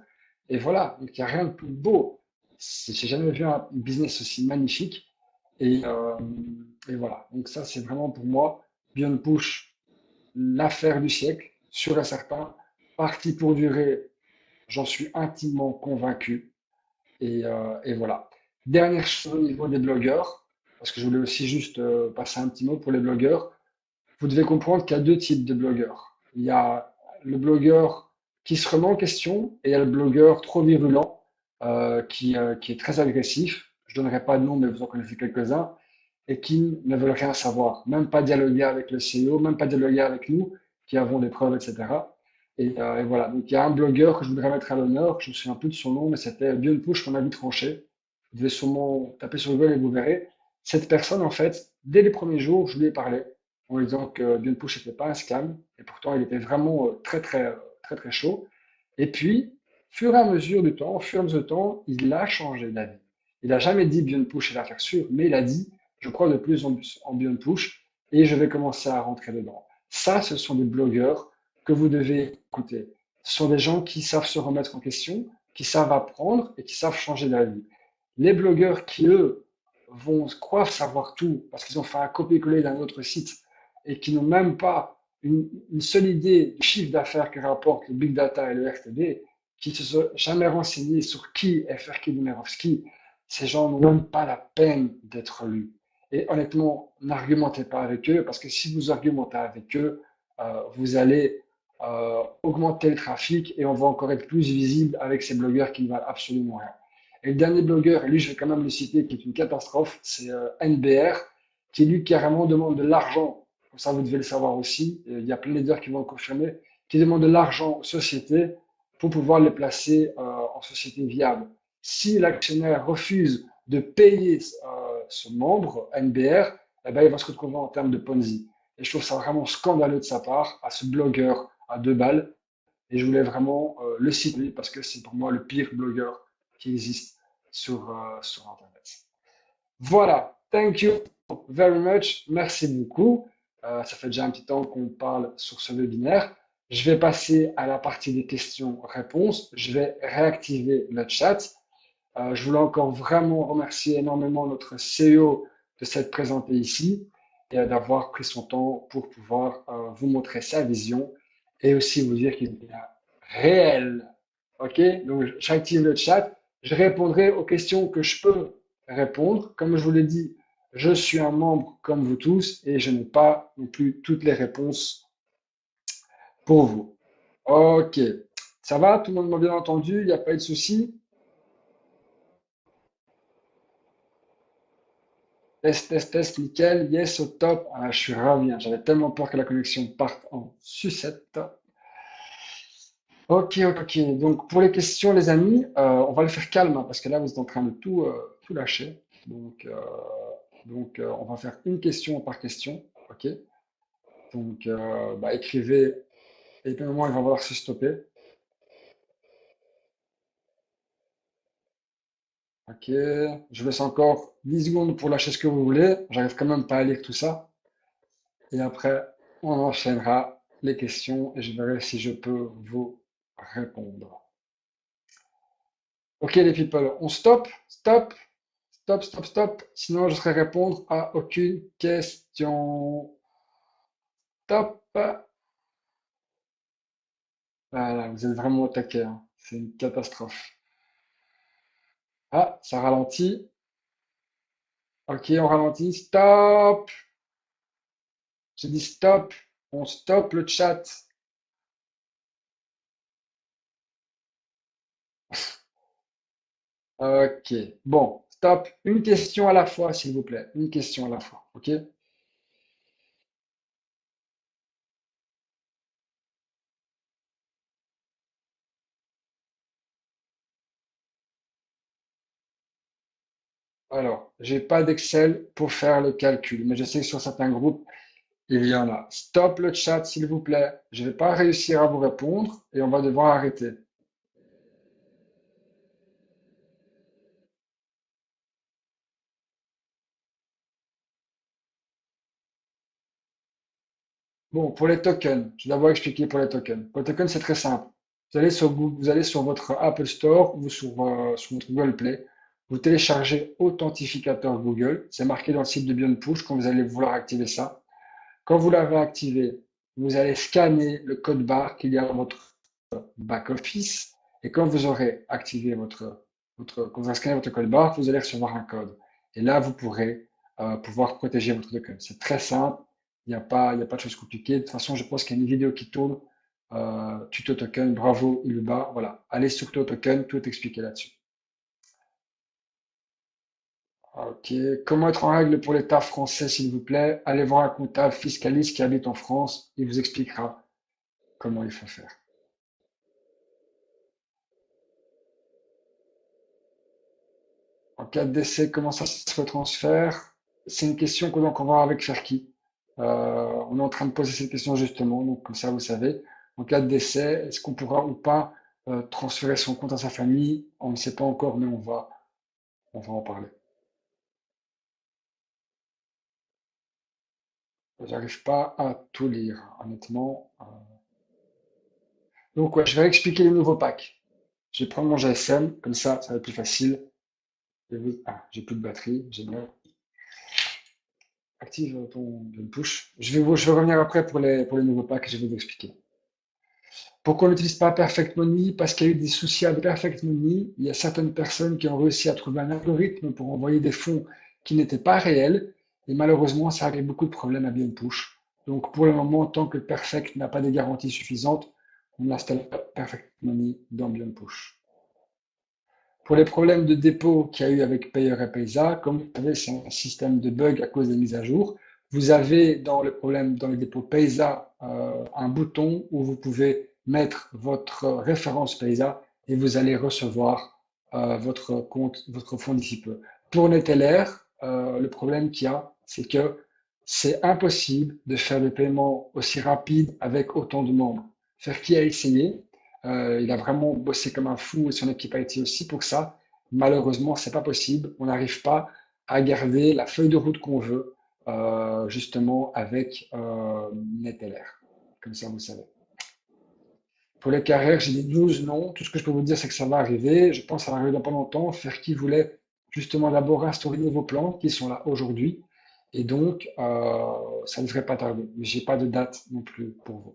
Et voilà, donc il n'y a rien de plus beau. J'ai jamais vu un business aussi magnifique. Et, euh, et voilà, donc ça c'est vraiment pour moi, Beyond Push, l'affaire du siècle, sûr et certain. Parti pour durer, j'en suis intimement convaincu. Et voilà. Dernière chose au niveau des blogueurs, parce que je voulais aussi juste passer un petit mot pour les blogueurs. Vous devez comprendre qu'il y a deux types de blogueurs. Il y a le blogueur qui se remet en question et il y a le blogueur trop virulent qui est très agressif. Je donnerai pas de nom, mais vous en connaissez quelques-uns et qui ne veulent rien savoir, même pas dialoguer avec le CEO, même pas dialoguer avec nous qui avons des preuves, etc. Et voilà, donc il y a un blogueur que je voudrais mettre à l'honneur, je me souviens plus de son nom, mais c'était Björn Push qu'on a vu tranché. Vous devez sûrement taper sur Google et vous verrez. Cette personne, en fait, dès les premiers jours, je lui ai parlé en lui disant que Björn Push n'était pas un scam, et pourtant il était vraiment très chaud. Et puis, fur et à mesure du temps, au fur et à mesure du temps, il a changé d'avis. Il n'a jamais dit Björn Push est l'affaire sûre, mais il a dit je crois de plus en Beyond Push et je vais commencer à rentrer dedans. Ça, ce sont des blogueurs que vous devez écouter. Ce sont des gens qui savent se remettre en question, qui savent apprendre et qui savent changer d'avis. Les blogueurs qui, eux, vont croire savoir tout parce qu'ils ont fait un copier-coller d'un autre site et qui n'ont même pas une seule idée du chiffre d'affaires que rapporte le Big Data et le RTB, qui ne se sont jamais renseignés sur qui est Ferki Numerovski, ces gens n'ont même pas la peine d'être lus. Et honnêtement, n'argumentez pas avec eux parce que si vous argumentez avec eux, vous allez augmenter le trafic et on va encore être plus visible avec ces blogueurs qui ne valent absolument rien. Et le dernier blogueur, et lui je vais quand même le citer, qui est une catastrophe, c'est NBR, qui lui carrément demande de l'argent. Comme ça, vous devez le savoir aussi. Et il y a plein de leaders qui vont le confirmer, qui demandent de l'argent aux sociétés pour pouvoir les placer en société viable. Si l'actionnaire refuse de payer ce membre, NBR, eh ben, il va se retrouver en termes de Ponzi. Et je trouve ça vraiment scandaleux de sa part, à ce blogueur à 2 balles. Et je voulais vraiment le citer parce que c'est pour moi le pire blogueur qui existe sur Internet. Voilà, thank you very much, merci beaucoup. Ça fait déjà un petit temps qu'on parle sur ce webinaire. Je vais passer à la partie des questions-réponses. Je vais réactiver le chat. Je voulais encore vraiment remercier énormément notre CEO de s'être présenté ici et d'avoir pris son temps pour pouvoir vous montrer sa vision et aussi vous dire qu'il est réel. OK? Donc, j'active le chat. Je répondrai aux questions que je peux répondre. Comme je vous l'ai dit, je suis un membre comme vous tous et je n'ai pas non plus toutes les réponses pour vous. OK. Ça va? Tout le monde m'a bien entendu? Il n'y a pas eu de souci? Test, nickel, yes, au top. Ah, je suis ravi, hein. J'avais tellement peur que la connexion parte en sucette. Ok. Donc, pour les questions, les amis, on va le faire calme, hein, parce que là, vous êtes en train de tout lâcher. Donc, on va faire une question par question. Ok. Donc, écrivez, et puis, à un moment, il va falloir se stopper. Ok. Je laisse encore 10 secondes pour lâcher ce que vous voulez. J'arrive quand même pas à lire tout ça. Et après, on enchaînera les questions et je verrai si je peux vous répondre. Ok les people, on stop. Sinon, je serai répondre à aucune question. Stop. Voilà, vous êtes vraiment au taquet, hein. C'est une catastrophe. Ah, ça ralentit. Ok, on ralentit. Stop. J'ai dit stop. On stoppe le chat. Ok. Bon, stop. Une question à la fois, s'il vous plaît. Une question à la fois. Ok? Alors, j'ai pas d'Excel pour faire le calcul, mais je sais que sur certains groupes, il y en a. Stop le chat, s'il vous plaît. Je vais pas réussir à vous répondre et on va devoir arrêter. Bon, pour les tokens, je vais d'abord expliquer pour les tokens. Pour les tokens, c'est très simple. Vous allez sur votre Apple Store ou sur votre Google Play. Vous téléchargez Authentificateur Google. C'est marqué dans le site de Beyond Push quand vous allez vouloir activer ça. Quand vous l'avez activé, vous allez scanner le code barre qu'il y a dans votre back-office. Et quand vous aurez activé quand vous aurez scanné votre code barre, vous allez recevoir un code. Et là, vous pourrez pouvoir protéger votre token. C'est très simple. il y a pas de choses compliquées. De toute façon, je pense qu'il y a une vidéo qui tourne, tuto token, bravo Iluba. Voilà, allez sur tuto token, tout est expliqué là-dessus. Ok, comment être en règle pour l'État français, s'il vous plaît? Allez voir un comptable fiscaliste qui habite en France, il vous expliquera comment il faut faire. En cas de décès, comment ça se transfère? C'est une question qu'on va voir avec Cherki. On est en train de poser cette question justement, donc comme ça vous savez. En cas de décès, est-ce qu'on pourra ou pas transférer son compte à sa famille? On ne sait pas encore, mais on va en parler. J'arrive pas à tout lire, honnêtement. Donc ouais, je vais expliquer les nouveaux packs. Je vais prendre mon GSM, comme ça va être plus facile. Ah, j'ai plus de batterie, génial. Active ton push. Je vais revenir après pour les nouveaux packs, je vais vous expliquer. Pourquoi on n'utilise pas Perfect Money? Parce qu'il y a eu des soucis avec Perfect Money. Il y a certaines personnes qui ont réussi à trouver un algorithme pour envoyer des fonds qui n'étaient pas réels. Et malheureusement, ça a créé beaucoup de problèmes à BNPush. Donc pour le moment, tant que Perfect n'a pas des garanties suffisantes, on n'installe pas Perfect Money dans BNPush. Pour les problèmes de dépôt qu'il y a eu avec Payer et Paysa, comme vous savez, c'est un système de bug à cause des mises à jour. Vous avez dans le problème dans le dépôt Paysa un bouton où vous pouvez mettre votre référence Paysa et vous allez recevoir votre compte, votre fonds d'ici peu. Pour Neteller, le problème qu'il y a, c'est que c'est impossible de faire le paiement aussi rapide avec autant de membres. Faire qui a essayé, il a vraiment bossé comme un fou et son équipe a été aussi pour ça. Malheureusement, c'est pas possible. On n'arrive pas à garder la feuille de route qu'on veut, justement avec Neteller. Comme ça, vous savez. Pour les carrières, j'ai des news, non. Tout ce que je peux vous dire, c'est que ça va arriver. Je pense que ça va arriver dans pas longtemps. Faire qui voulait justement d'abord instaurer de nouveaux plans qui sont là aujourd'hui. Et donc, ça ne devrait pas tarder. Mais j'ai pas de date non plus pour vous.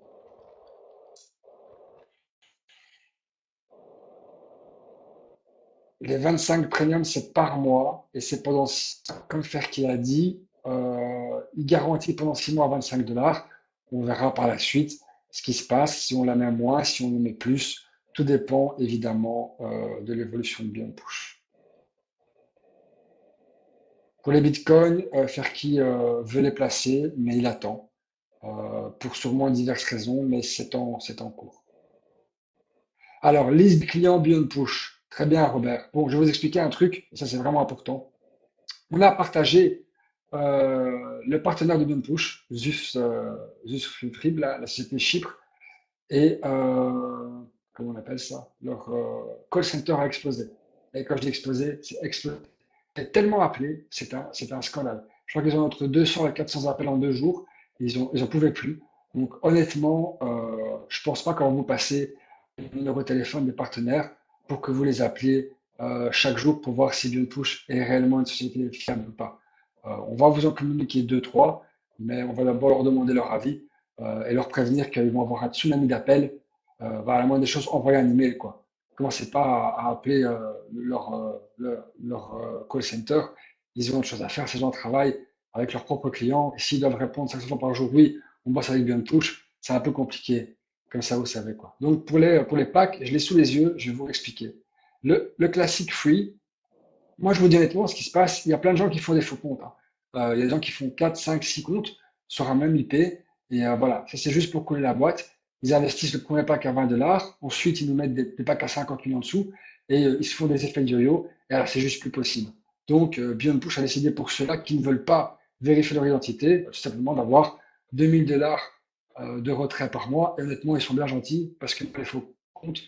Les 25 premiums, c'est par mois et c'est pendant, comme Ferki a dit, il garantit pendant 6 mois 25 dollars. On verra par la suite ce qui se passe, si on la met moins, si on la met plus. Tout dépend évidemment de l'évolution de BNPush. Pour les bitcoins, Ferki veut les placer, mais il attend pour sûrement diverses raisons, mais c'est en cours. Alors, liste client BNPush. Très bien, Robert. Bon, je vais vous expliquer un truc, et ça c'est vraiment important. On a partagé le partenaire de BNPush, Zus Frib, la société Chypre, et comment on appelle ça? Leur call center a explosé. Et quand je dis explosé, c'est explosé. C'est tellement appelé, c'est un scandale. Je crois qu'ils ont entre 200 et 400 appels en 2 jours. Ils en pouvaient plus. Donc honnêtement, je pense pas quand vous passez le numéro de téléphone des partenaires pour que vous les appeliez chaque jour pour voir si BNPush est réellement une société fiable ou pas. On va vous en communiquer deux, trois, mais on va d'abord leur demander leur avis et leur prévenir qu'ils vont avoir un tsunami d'appels. À la moindre des choses, envoyer un email, quoi. Commencez pas à appeler leur call center. Ils ont autre chose à faire. Ces gens travaillent avec leurs propres clients. Et s'ils doivent répondre 500 fois par jour, oui, on bosse avec BNPush, c'est un peu compliqué. Comme ça, vous savez quoi. Donc, pour les packs, je l'ai sous les yeux, je vais vous expliquer. Le classique free, moi, je vous dis honnêtement, ce qui se passe, il y a plein de gens qui font des faux comptes, hein. Il y a des gens qui font 4, 5, 6 comptes sur un même IP. Et voilà, ça c'est juste pour couler la boîte. Ils investissent le premier pack à 20 dollars. Ensuite, ils nous mettent des packs à 50 000 en dessous. Et ils se font des effets de yo-yo. Et alors, c'est juste plus possible. Donc, Beyond Push a décidé pour ceux-là qui ne veulent pas vérifier leur identité, tout simplement d'avoir 2000 dollars de retrait par mois. Et honnêtement, ils sont bien gentils parce que les faux comptes,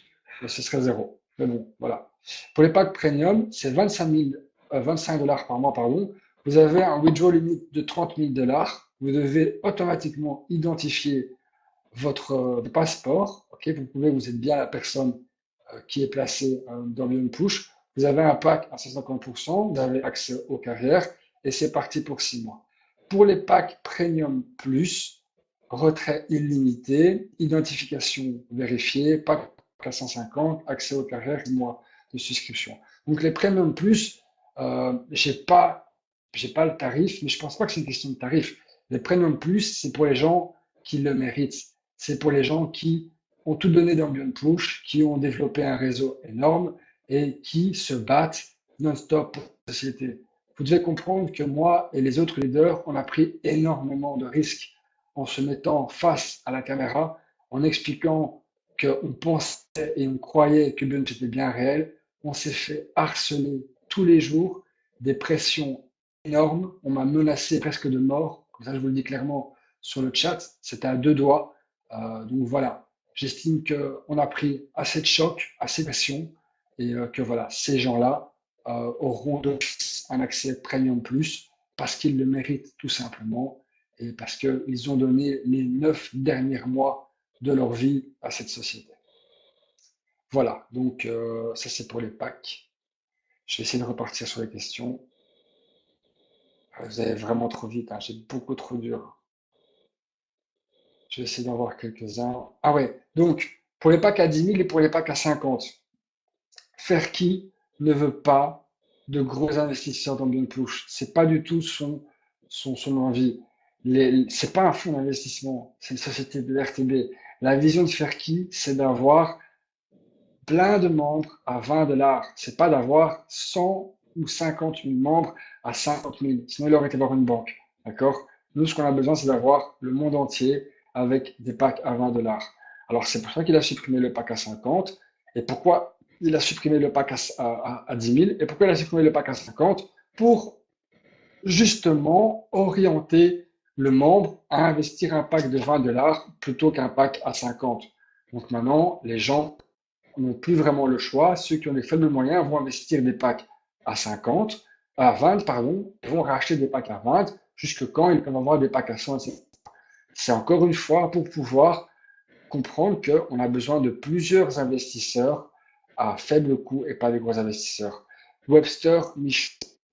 ce serait zéro. Mais bon, voilà. Pour les packs premium, c'est 25 dollars par mois, pardon. Vous avez un withdrawal limit de 30 000 dollars. Vous devez automatiquement identifier votre passeport. Ok, vous êtes bien la personne qui est placée dans le push. Vous avez un pack à 150%, vous avez accès aux carrières et c'est parti pour 6 mois. Pour les packs Premium Plus, retrait illimité, identification vérifiée, pack à 150, accès aux carrières, mois de souscription. Donc les Premium Plus, j'ai pas le tarif, mais je pense pas que c'est une question de tarif. Les premium plus, c'est pour les gens qui le méritent. C'est pour les gens qui ont tout donné dans Beyond Push, qui ont développé un réseau énorme et qui se battent non-stop pour la société. Vous devez comprendre que moi et les autres leaders, on a pris énormément de risques en se mettant face à la caméra, en expliquant qu'on pensait et on croyait que Beyond était bien réel. On s'est fait harceler tous les jours, des pressions énormes. On m'a menacé presque de mort. Comme ça, je vous le dis clairement sur le chat. C'était à deux doigts. Donc voilà. J'estime qu'on a pris assez de chocs, assez de pression et que voilà, ces gens-là auront un accès premium plus parce qu'ils le méritent tout simplement et parce qu'ils ont donné les 9 derniers mois de leur vie à cette société. Voilà, donc ça c'est pour les packs. Je vais essayer de repartir sur les questions. Vous allez vraiment trop vite, hein, j'ai beaucoup trop dur. Je vais essayer d'en voir quelques-uns. Ah ouais, donc pour les packs à 10 000 et pour les packs à 50, Ferki ne veut pas de gros investisseurs dans Beyond Push. C'est pas du tout son envie. C'est pas un fonds d'investissement, c'est une société de RTB. La vision de Ferki, c'est d'avoir plein de membres à 20 $. C'est pas d'avoir 100 ou 50 000 membres à 50 000. Sinon, il aurait été voir une banque. D'accord? Nous, ce qu'on a besoin, c'est d'avoir le monde entier avec des packs à 20 $. Alors, c'est pour ça qu'il a supprimé le pack à 50. Et pourquoi il a supprimé le pack à 10 000? Et pourquoi il a supprimé le pack à 50? Pour justement orienter le membre à investir un pack de 20 $ plutôt qu'un pack à 50. Donc maintenant, les gens n'ont plus vraiment le choix. Ceux qui ont des faibles moyens vont investir des packs à 50, à 20, pardon, et vont racheter des packs à 20, jusque quand ils peuvent avoir des packs à 100, etc. C'est encore une fois pour pouvoir comprendre qu'on a besoin de plusieurs investisseurs à faible coût et pas des gros investisseurs. Webster,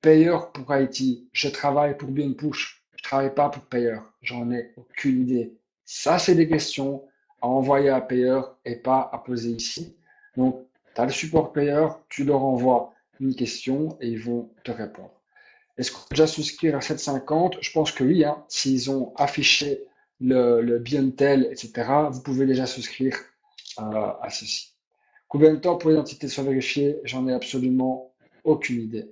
Payer pour Haïti. Je travaille pour Beyond Push. Je travaille pas pour Payer. J'en ai aucune idée. Ça, c'est des questions à envoyer à Payer et pas à poser ici. Donc, tu as le support payeur, tu leur envoies une question et ils vont te répondre. Est-ce qu'on peut déjà souscrire à 750? Je pense que oui, hein. S'ils ont affiché le Biontel, etc., vous pouvez déjà souscrire à ceci. Combien de temps pour l'identité soit vérifiée? J'en ai absolument aucune idée.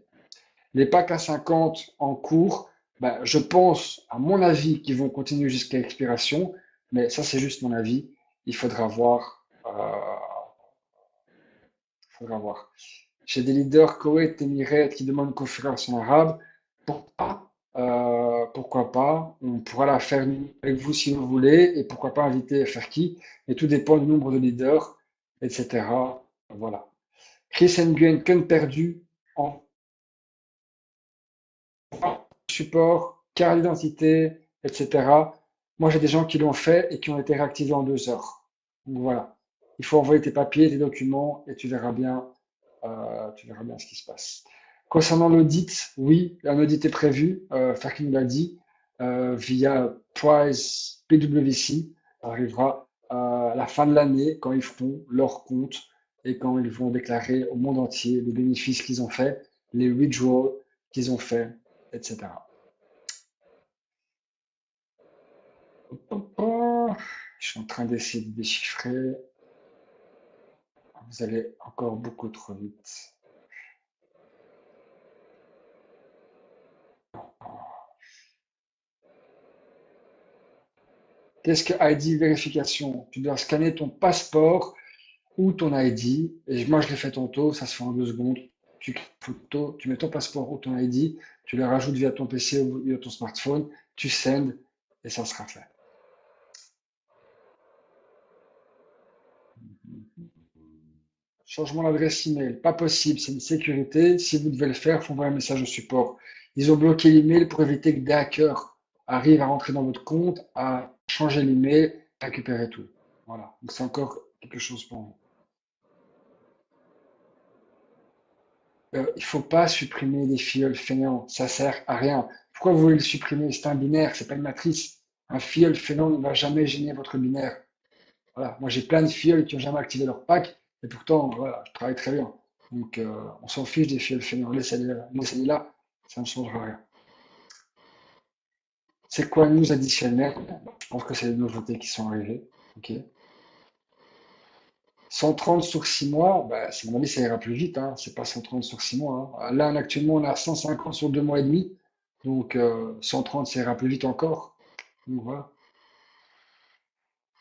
Les packs à 50 en cours, ben, je pense, à mon avis, qu'ils vont continuer jusqu'à l'expiration, mais ça, c'est juste mon avis. Il faudra voir. Faudra voir. J'ai des leaders Koweït, Émirats qui demandent une conférence en arabe. Pourquoi pas? Pourquoi pas? On pourra la faire avec vous si vous voulez, et pourquoi pas inviter Ferki. Et tout dépend du nombre de leaders, etc. Voilà. Chris Nguyen, Kun perdu en support, carte d'identité, etc. Moi, j'ai des gens qui l'ont fait et qui ont été réactivés en 2 heures. Donc voilà. Il faut envoyer tes papiers, tes documents, et tu verras bien ce qui se passe. Concernant l'audit, oui, un audit est prévu, Ferki nous l'a dit, via Price PwC, arrivera à la fin de l'année quand ils feront leur compte et quand ils vont déclarer au monde entier les bénéfices qu'ils ont fait, les withdrawals qu'ils ont fait, etc. Je suis en train d'essayer de déchiffrer. Vous allez encore beaucoup trop vite. Qu'est-ce que ID vérification? Tu dois scanner ton passeport ou ton ID. Et moi, je l'ai fait tantôt, ça se fait en 2 secondes. Tu cliques photo, tu mets ton passeport ou ton ID, tu le rajoutes via ton PC ou via ton smartphone, tu sends et ça sera fait. Changement d'adresse email, pas possible, c'est une sécurité. Si vous devez le faire, il faut envoyer un message au support. Ils ont bloqué l'email pour éviter que des hackers arrivent à rentrer dans votre compte, à changer l'email, récupérer tout. Voilà, donc c'est encore quelque chose pour vous. Il faut pas supprimer des filleuls fainéants, ça sert à rien. Pourquoi vous voulez le supprimer? C'est un binaire, c'est pas une matrice. Un filleul fainéant ne va jamais gêner votre binaire. Voilà, moi j'ai plein de filleuls qui ont jamais activé leur pack, et pourtant, voilà, je travaille très bien. Donc, on s'en fiche des filleuls fainéants, laissez-les là, ça ne changera rien. C'est quoi news additionnelle? Je pense que c'est les nouveautés qui sont arrivées. Ok. 130 sur 6 mois, bah, à mon avis, ça ira plus vite. Hein. C'est pas 130 sur 6 mois. Hein. Là, actuellement, on a 150 sur 2 mois et demi. Donc, 130, ça ira plus vite encore. Donc, voilà.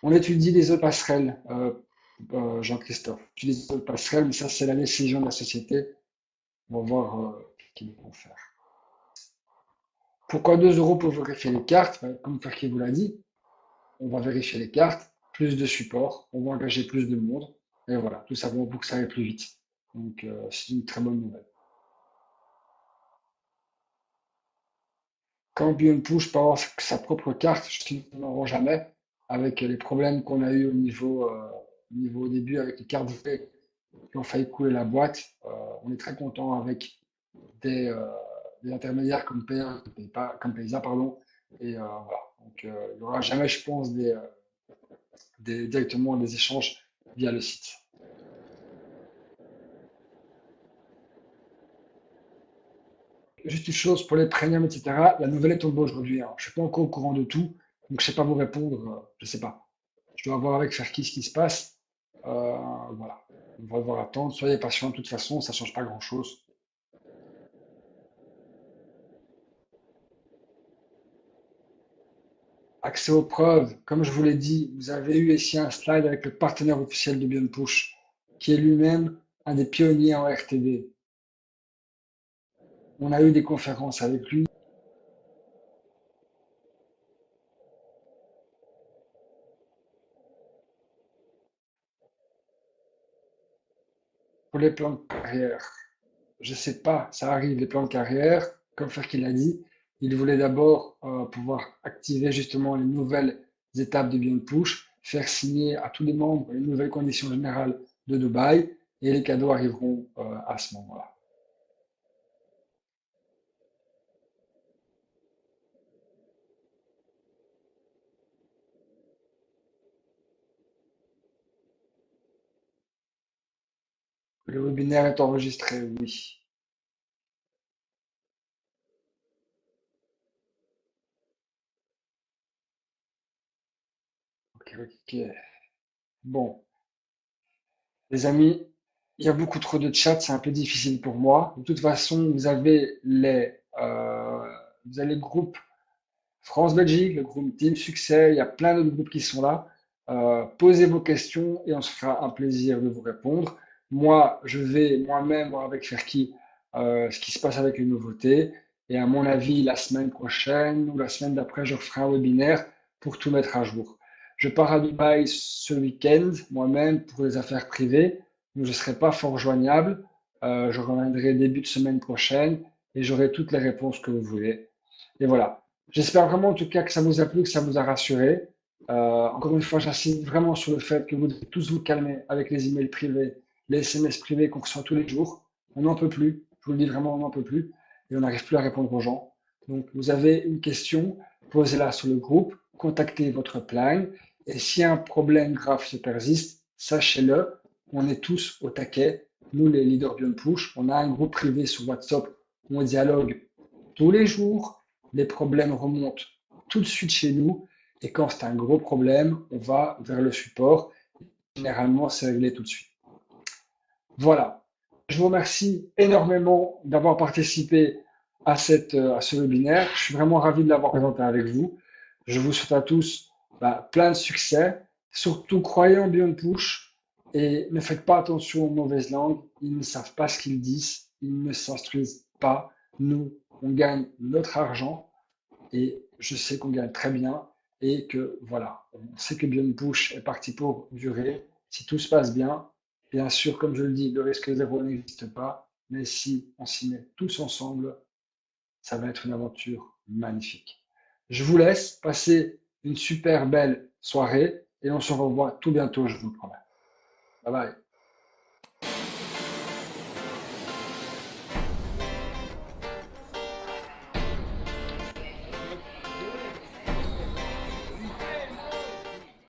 On étudie les autres passerelles, Jean-Christophe. On étudie les autres passerelles, mais ça, c'est la décision de la société. On va voir ce qu'ils vont faire. Pourquoi 2 euros pour vérifier les cartes? Bah, comme Ferki vous l'a dit, on va vérifier les cartes, plus de support, on va engager plus de monde, et voilà, tout simplement pour que ça aille plus vite. Donc, c'est une très bonne nouvelle. Quand Björn Push peut avoir sa propre carte, je ne n'aurons jamais, avec les problèmes qu'on a eu au niveau au début avec les cartes vraies qui ont failli couler la boîte. On est très content avec des, euh, des intermédiaires comme comme Paysa, pardon. Et voilà. Donc, il n'y aura jamais, je pense, directement des échanges via le site. Juste une chose pour les premiums, etc. La nouvelle est tombée aujourd'hui. Hein. Je ne suis pas encore au courant de tout, donc je ne sais pas vous répondre. Je ne sais pas. Je dois voir avec Ferki ce qui se passe. Voilà. On va devoir attendre. Soyez patient. De toute façon, ça ne change pas grand-chose. Accès aux preuves. Comme je vous l'ai dit, vous avez eu ici un slide avec le partenaire officiel de Beyond Push, qui est lui-même un des pionniers en RTD. On a eu des conférences avec lui. Pour les plans de carrière, je ne sais pas, ça arrive, les plans de carrière, comme Ferki l'a dit, il voulait d'abord pouvoir activer justement les nouvelles étapes de Beyond Push, faire signer à tous les membres les nouvelles conditions générales de Dubaï, et les cadeaux arriveront à ce moment-là. Le webinaire est enregistré, oui. Ok, ok. Bon, les amis, il y a beaucoup trop de chats, c'est un peu difficile pour moi. De toute façon, vous avez le groupe France-Belgique, le groupe Team Succès, il y a plein d'autres groupes qui sont là. Posez vos questions et on se fera un plaisir de vous répondre. Moi, je vais moi-même voir avec Ferki ce qui se passe avec les nouveautés. Et à mon avis, la semaine prochaine ou la semaine d'après, je referai un webinaire pour tout mettre à jour. Je pars à Dubaï ce week-end, moi-même, pour les affaires privées. Donc, je ne serai pas fort joignable. Je reviendrai début de semaine prochaine et j'aurai toutes les réponses que vous voulez. Et voilà. J'espère vraiment en tout cas que ça vous a plu, que ça vous a rassuré. Encore une fois, j'insiste vraiment sur le fait que vous devez tous vous calmer avec les emails privés, les SMS privés qu'on reçoit tous les jours. On n'en peut plus. Je vous le dis vraiment, on n'en peut plus. Et on n'arrive plus à répondre aux gens. Donc, vous avez une question, posez-la sur le groupe, contactez votre plan. Et si un problème grave se persiste, sachez-le, on est tous au taquet. Nous, les leaders Beyond Push, on a un groupe privé sur WhatsApp où on dialogue tous les jours. Les problèmes remontent tout de suite chez nous. Et quand c'est un gros problème, on va vers le support. Généralement, c'est réglé tout de suite. Voilà. Je vous remercie énormément d'avoir participé à ce webinaire. Je suis vraiment ravi de l'avoir présenté avec vous. Je vous souhaite à tous plein de succès. Surtout, croyez en Beyond Push et ne faites pas attention aux mauvaises langues. Ils ne savent pas ce qu'ils disent. Ils ne s'instruisent pas. Nous, on gagne notre argent et je sais qu'on gagne très bien et que voilà, on sait que Beyond Push est parti pour durer. Si tout se passe bien, bien sûr, comme je le dis, le risque zéro n'existe pas, mais si on s'y met tous ensemble, ça va être une aventure magnifique. Je vous laisse passer une super belle soirée et on se revoit tout bientôt, je vous le promets. Bye bye.